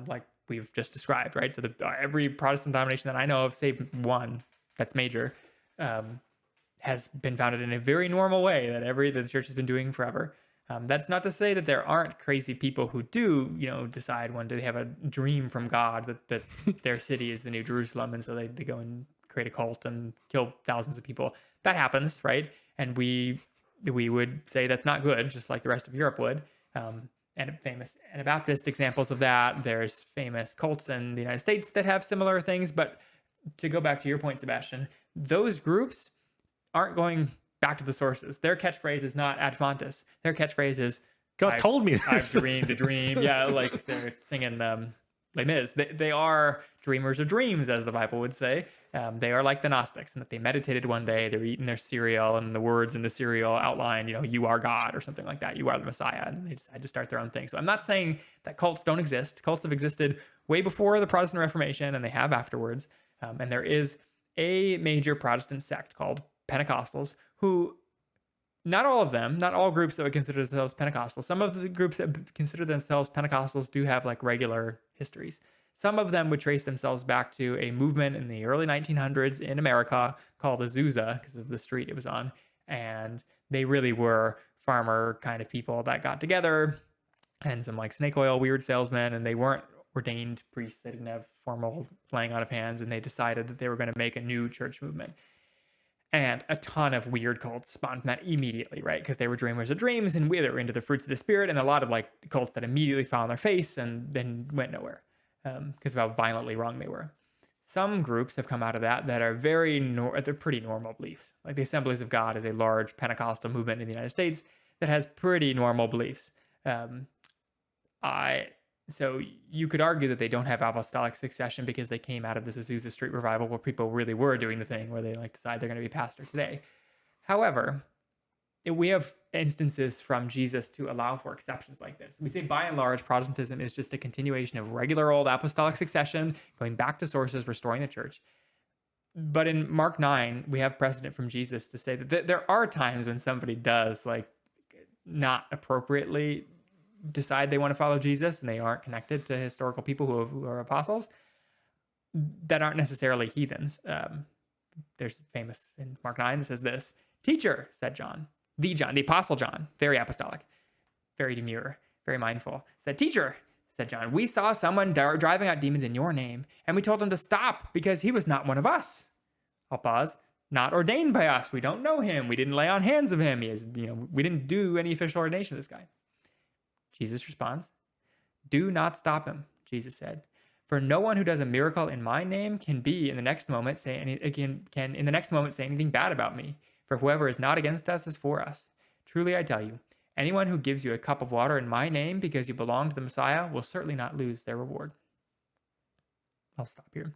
like we've just described, right? So every Protestant denomination that I know of, save one that's major, has been founded in a very normal way that the church has been doing forever. That's not to say that there aren't crazy people who do, decide one day they have a dream from God that their city is the New Jerusalem, and so they go and create a cult and kill thousands of people. That happens, right? And we would say that's not good, just like the rest of Europe would. And famous Anabaptist examples of that. There's famous cults in the United States that have similar things. But to go back to your point, Sebastian, those groups aren't going back to the sources. Their catchphrase is not ad fontes. Their catchphrase is God told me I've this. dreamed a dream. Yeah, like they're singing Les Mis. They are dreamers of dreams, as the Bible would say. They are like the Gnostics, in that they meditated one day, they're eating their cereal, and the words in the cereal outline, you are God or something like that. You are the Messiah. And they decide to start their own thing. So I'm not saying that cults don't exist. Cults have existed way before the Protestant Reformation, and they have afterwards. And there is a major Protestant sect called Pentecostals, who, not all of them, not all groups that would consider themselves Pentecostal. Some of the groups that consider themselves Pentecostals do have like regular histories. Some of them would trace themselves back to a movement in the early 1900s in America called Azusa, because of the street it was on. And they really were farmer kind of people that got together, and some like snake oil weird salesmen, and they weren't ordained priests. They didn't have formal laying on of hands, and they decided that they were going to make a new church movement. And a ton of weird cults spawned from that immediately, right? Because they were dreamers of dreams, and they were into the fruits of the spirit, and a lot of like cults that immediately fell on their face and then went nowhere because of how violently wrong they were. Some groups have come out of that are they're pretty normal beliefs. Like the Assemblies of God is a large Pentecostal movement in the United States that has pretty normal beliefs. So you could argue that they don't have apostolic succession because they came out of this Azusa Street revival where people really were doing the thing where they like decide they're going to be pastor today. However, we have instances from Jesus to allow for exceptions like this. We say by and large, Protestantism is just a continuation of regular old apostolic succession, going back to sources, restoring the church. But in Mark 9, we have precedent from Jesus to say that there are times when somebody does like not appropriately decide they want to follow Jesus and they aren't connected to historical people who are apostles that aren't necessarily heathens. There's famous in Mark 9 that says this: "Teacher," said John, the apostle John, very apostolic, very demure, very mindful, said, "Teacher," said John, "we saw someone driving out demons in your name, and we told him to stop because he was not one of us." I'll pause. "Not ordained by us. We don't know him. We didn't lay on hands of him. We didn't do any official ordination of this guy." Jesus responds, "Do not stop him," Jesus said. "For no one who does a miracle in my name can in the next moment say anything bad about me. For whoever is not against us is for us. Truly I tell you, anyone who gives you a cup of water in my name because you belong to the Messiah will certainly not lose their reward." I'll stop here.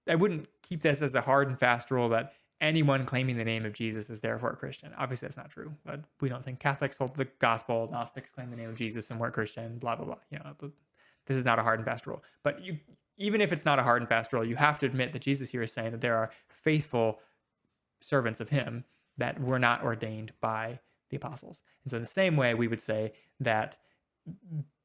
I wouldn't keep this as a hard and fast rule that anyone claiming the name of Jesus is therefore a Christian. Obviously, that's not true. But we don't think Catholics hold the gospel, Gnostics claim the name of Jesus and weren't Christian, blah, blah, blah. This is not a hard and fast rule. But even if it's not a hard and fast rule, you have to admit that Jesus here is saying that there are faithful servants of him that were not ordained by the apostles. And so in the same way, we would say that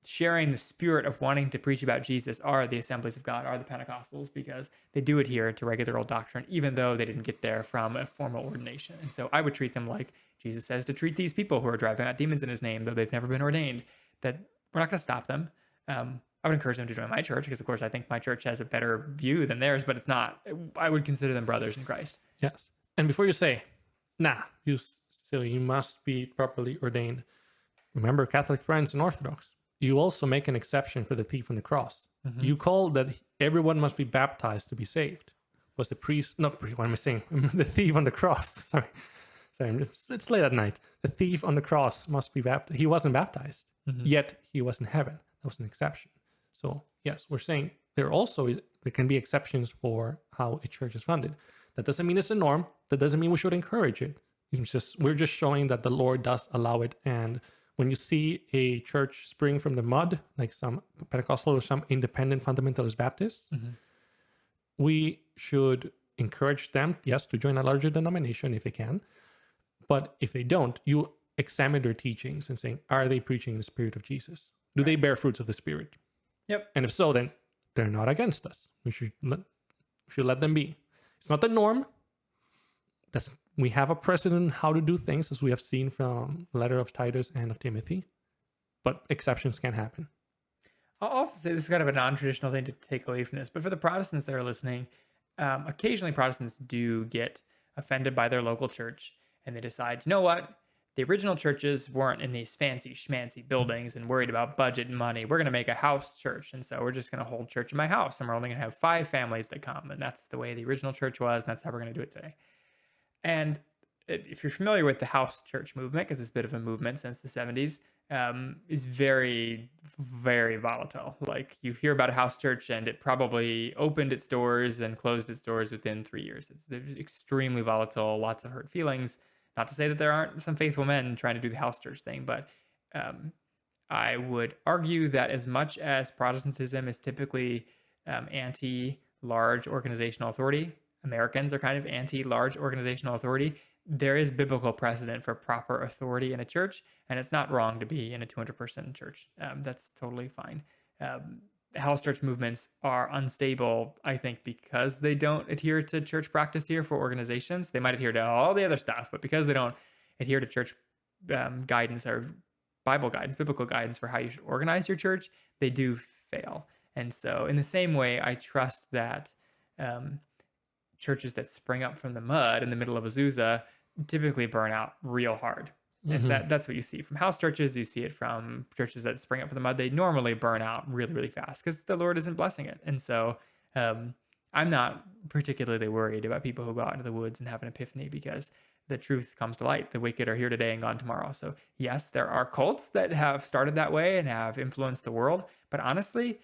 sharing the spirit of wanting to preach about Jesus are the Assemblies of God, are the Pentecostals, because they do adhere to regular old doctrine, even though they didn't get there from a formal ordination. And so I would treat them like Jesus says to treat these people who are driving out demons in his name, though they've never been ordained, that we're not going to stop them. I would encourage them to join my church because, of course, I think my church has a better view than theirs, but it's not. I would consider them brothers in Christ. Yes. And before you say, "Nah, you silly, you must be properly ordained," remember, Catholic friends and Orthodox, you also make an exception for the thief on the cross. Mm-hmm. You call that everyone must be baptized to be saved. Was the priest, what am I saying? The thief on the cross. Sorry, it's late at night. The thief on the cross must be baptized. He wasn't baptized, yet he was in heaven. That was an exception. So yes, we're saying there can be exceptions for how a church is funded. That doesn't mean it's a norm. That doesn't mean we should encourage it. We're just showing that the Lord does allow it. And when you see a church spring from the mud, like some Pentecostal or some independent fundamentalist Baptists, we should encourage them, yes, to join a larger denomination if they can. But if they don't, you examine their teachings and saying, are they preaching the Spirit of Jesus? Do they bear fruits of the Spirit? Yep. And if so, then they're not against us. We should let them be. It's not the norm. We have a precedent how to do things, as we have seen from the letter of Titus and of Timothy. But exceptions can happen. I'll also say this is kind of a non-traditional thing to take away from this, but for the Protestants that are listening, occasionally Protestants do get offended by their local church, and they decide, you know what? The original churches weren't in these fancy schmancy buildings and worried about budget and money. We're going to make a house church. And so we're just going to hold church in my house. And we're only going to have 5 families that come. And that's the way the original church was. And that's how we're going to do it today. And if you're familiar with the house church movement, because it's a bit of a movement since the 70s, is very, very volatile. Like you hear about a house church and it probably opened its doors and closed its doors within 3 years. They're extremely volatile, lots of hurt feelings. Not to say that there aren't some faithful men trying to do the house church thing, but I would argue that as much as Protestantism is typically anti-large organizational authority, Americans are kind of anti-large organizational authority. There is biblical precedent for proper authority in a church, and it's not wrong to be in a 200-person church. That's totally fine. House church movements are unstable, I think, because they don't adhere to church practice here for organizations. They might adhere to all the other stuff, but because they don't adhere to church guidance or Bible guidance, biblical guidance for how you should organize your church, they do fail. And so in the same way, I trust that churches that spring up from the mud in the middle of Azusa typically burn out real hard. And that's what you see from house churches. You see it from churches that spring up from the mud. They normally burn out really, really fast because the Lord isn't blessing it. And so I'm not particularly worried about people who go out into the woods and have an epiphany, because the truth comes to light. The wicked are here today and gone tomorrow. So yes, there are cults that have started that way and have influenced the world. But honestly,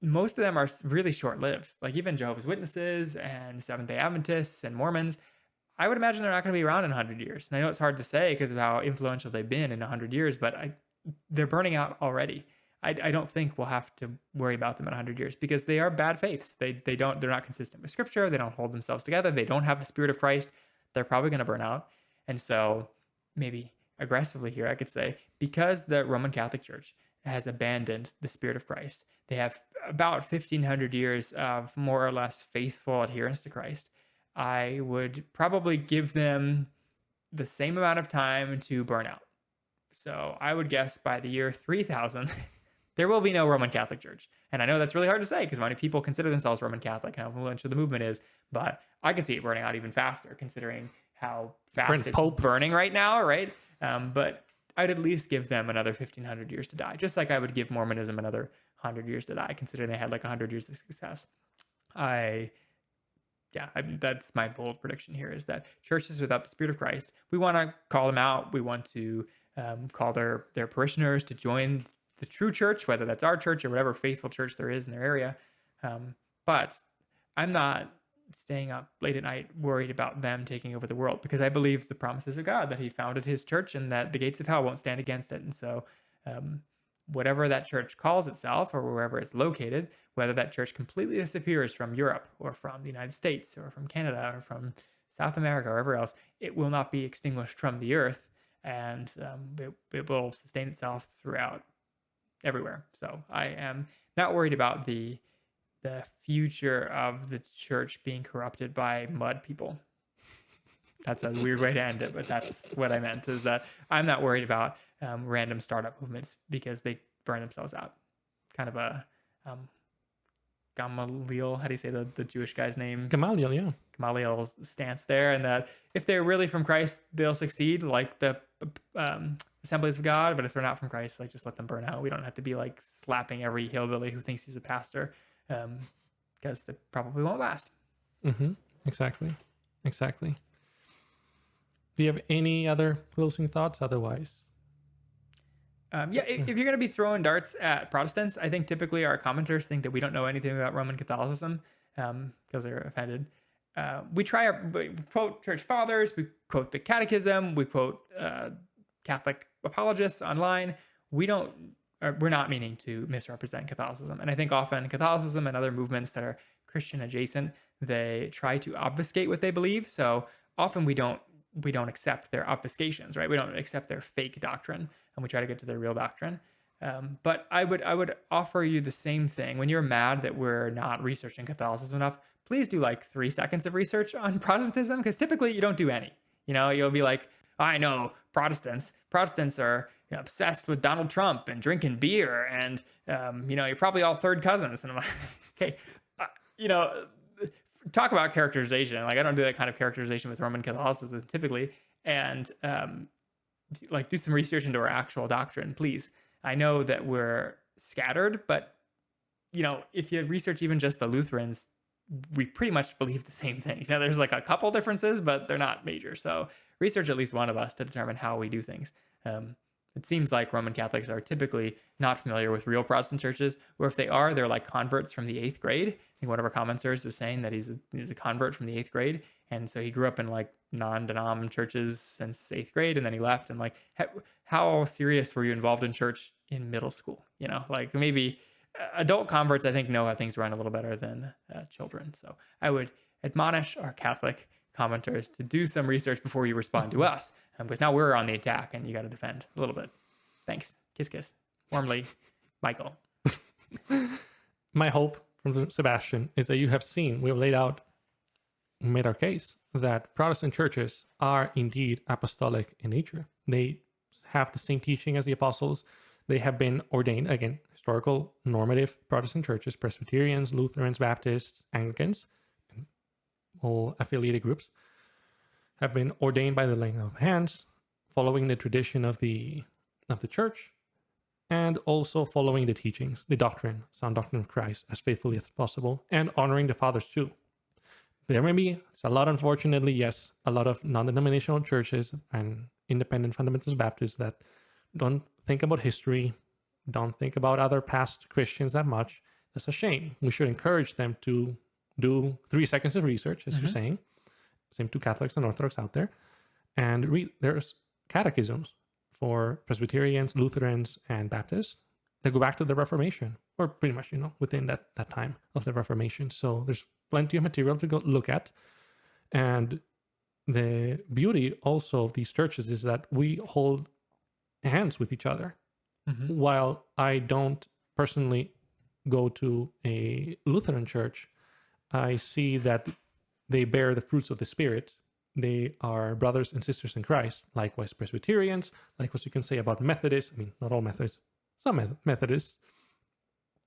most of them are really short-lived. Like even Jehovah's Witnesses and Seventh-day Adventists and Mormons, I would imagine they're not going to be around in 100 years. And I know it's hard to say because of how influential they've been in 100 years, but they're burning out already. I don't think we'll have to worry about them in 100 years because they are bad faiths. They're not consistent with Scripture. They don't hold themselves together. They don't have the Spirit of Christ. They're probably going to burn out. And so maybe aggressively here, I could say, because the Roman Catholic Church has abandoned the Spirit of Christ, they have about 1,500 years of more or less faithful adherence to Christ. I would probably give them the same amount of time to burn out. So I would guess by the year 3000, there will be no Roman Catholic Church. And I know that's really hard to say because many people consider themselves Roman Catholic and how influential the movement is, but I can see it burning out even faster considering how fast it's burning right now, right? But I'd at least give them another 1,500 years to die, just like I would give Mormonism another 100 years to die, considering they had like 100 years of success. That's my bold prediction here, is that churches without the Spirit of Christ, we want to call them out. We want to call their parishioners to join the true church, whether that's our church or whatever faithful church there is in their area. But I'm not staying up late at night worried about them taking over the world, because I believe the promises of God, that he founded his church and that the gates of hell won't stand against it. And so whatever that church calls itself or wherever it's located, whether that church completely disappears from Europe or from the United States or from Canada or from South America or wherever else, it will not be extinguished from the earth, and it will sustain itself throughout everywhere. So I am not worried about the future of the church being corrupted by mud people. That's a weird way to end it, but that's what I meant, is that I'm not worried about random startup movements because they burn themselves out. Kind of a Gamaliel, how do you say the Jewish guy's name? Gamaliel, yeah. Gamaliel's stance there, and that if they're really from Christ, they'll succeed, like the Assemblies of God. But if they're not from Christ, like, just let them burn out. We don't have to be like slapping every hillbilly who thinks he's a pastor, because they probably won't last. Exactly. Do you have any other closing thoughts otherwise? If you're going to be throwing darts at Protestants, I think typically our commenters think that we don't know anything about Roman Catholicism because they're offended. We quote church fathers, we quote the catechism, we quote Catholic apologists online. We're not meaning to misrepresent Catholicism. And I think often Catholicism and other movements that are Christian adjacent, they try to obfuscate what they believe. So often we don't accept their obfuscations, right? We don't accept their fake doctrine, and we try to get to their real doctrine. But I would offer you the same thing. When you're mad that we're not researching Catholicism enough, please do like 3 seconds of research on Protestantism, because typically you don't do any. You'll be like, I know Protestants are obsessed with Donald Trump and drinking beer, and you're probably all third cousins. And I'm like, okay, talk about characterization. Like, I don't do that kind of characterization with Roman Catholicism typically. And do some research into our actual doctrine, please. I know that we're scattered, but if you research even just the Lutherans, we pretty much believe the same thing. There's like a couple differences, but they're not major. So research at least one of us to determine how we do things. It seems like Roman Catholics are typically not familiar with real Protestant churches, or if they are, they're like converts from the 8th grade. I think one of our commenters was saying that he's a convert from the 8th grade. And so he grew up in like non-denom churches since 8th grade, and then he left. And like, how serious were you involved in church in middle school? Like maybe adult converts, I think, know how things run a little better than children. So I would admonish our Catholic commenters to do some research before you respond to us, because now we're on the attack and you got to defend a little bit. Thanks. Kiss, kiss. Warmly, Michael. My hope from Sebastian is that you have seen, we have laid out, made our case that Protestant churches are indeed apostolic in nature. They have the same teaching as the apostles. They have been ordained, again, historical, normative Protestant churches, Presbyterians, Lutherans, Baptists, Anglicans, all affiliated groups, have been ordained by the laying of hands, following the tradition of the church, and also following the teachings, the doctrine, sound doctrine of Christ, as faithfully as possible, and honoring the fathers too. There may be a lot, unfortunately, yes, a lot of non-denominational churches and independent fundamentalist Baptists that don't think about history, don't think about other past Christians that much. That's a shame. We should encourage them to do 3 seconds of research, as you're saying. Same to Catholics and Orthodox out there. And read, there's catechisms for Presbyterians, Lutherans, and Baptists that go back to the Reformation, or pretty much, within that time of the Reformation. So there's plenty of material to go look at. And the beauty also of these churches is that we hold hands with each other. While I don't personally go to a Lutheran church, I see that they bear the fruits of the Spirit. They are brothers and sisters in Christ. Likewise, Presbyterians. Likewise, you can say about Methodists. I mean, not all Methodists. Some Methodists.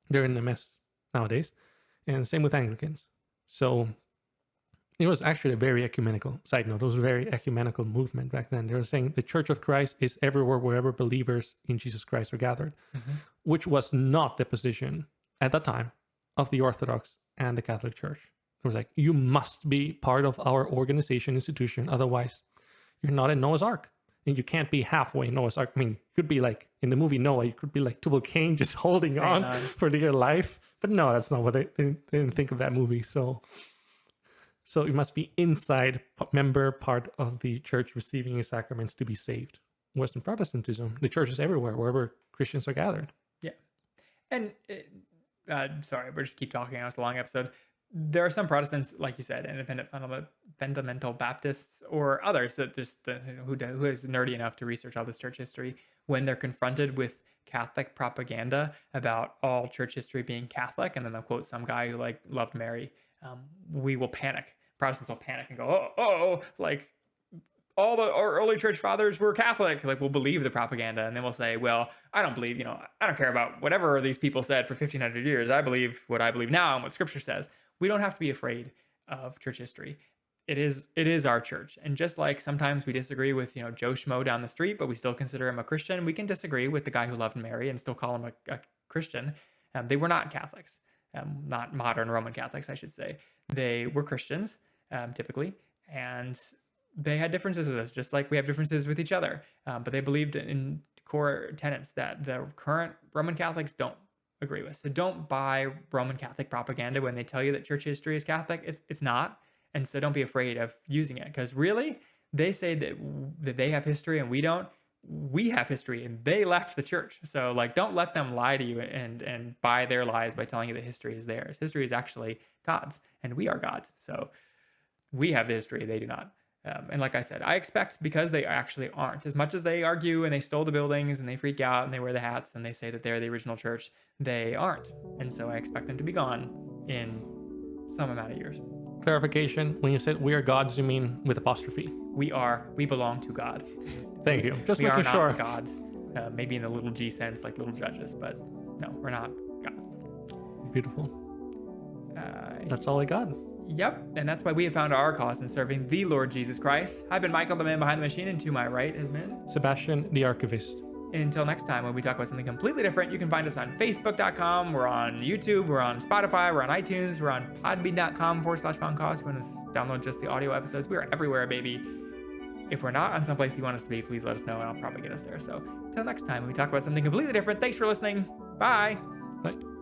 They're in the mess nowadays. And same with Anglicans. So it was actually a very ecumenical, side note, it was a very ecumenical movement back then. They were saying the Church of Christ is everywhere, wherever believers in Jesus Christ are gathered, which was not the position at that time of the Orthodox and the Catholic Church. It was like, you must be part of our organization, institution, otherwise you're not in Noah's Ark. And you can't be halfway in Noah's Ark. I mean, you could be like, in the movie Noah, you could be like Tubal Cain just holding on for dear life. But no, that's not what they didn't think of that movie. So you must be inside, member, part of the church receiving the sacraments to be saved. Western Protestantism, the church is everywhere, wherever Christians are gathered. Yeah. And sorry, we'll just keep talking. It's a long episode. There are some Protestants, like you said, independent fundamental Baptists or others that just who is nerdy enough to research all this church history, when they're confronted with Catholic propaganda about all church history being Catholic, and then they'll quote some guy who like loved Mary. We will panic. Protestants will panic and go, like all our early church fathers were Catholic. Like, we'll believe the propaganda, and then we'll say, well, I don't believe, I don't care about whatever these people said for 1,500 years. I believe what I believe now and what Scripture says. We don't have to be afraid of church history. It is our church. And just like sometimes we disagree with, Joe Schmo down the street, but we still consider him a Christian, we can disagree with the guy who loved Mary and still call him a Christian. They were not Catholics. Not modern Roman Catholics, I should say. They were Christians, typically, and they had differences with us, just like we have differences with each other. But they believed in core tenets that the current Roman Catholics don't agree with. So don't buy Roman Catholic propaganda when they tell you that church history is Catholic. It's not. And so don't be afraid of using it, because really, they say that they have history and we don't. We have history and they left the church. So like, don't let them lie to you and buy their lies by telling you that history is theirs. History is actually God's, and we are God's. So we have the history, they do not. And like I said, I expect, because they actually aren't, as much as they argue and they stole the buildings and they freak out and they wear the hats and they say that they're the original church, they aren't. And so I expect them to be gone in some amount of years. Clarification, when you said we are God's, you mean with apostrophe? We belong to God. Thank you. Just we making sure. We are not gods. Maybe in the little g sense, like little judges, but no, we're not God. Beautiful. That's all I got. Yep, and that's why we have found our cause in serving the Lord Jesus Christ. I've been Michael, the man behind the machine, and to my right has been Sebastian, the archivist. Until next time, when we talk about something completely different, you can find us on Facebook.com. We're on YouTube. We're on Spotify. We're on iTunes. We're on Podbean.com/foundcause. You want to download just the audio episodes? We're everywhere, baby. If we're not on someplace you want us to be, please let us know and I'll probably get us there. So until next time, when we talk about something completely different, thanks for listening. Bye. Bye.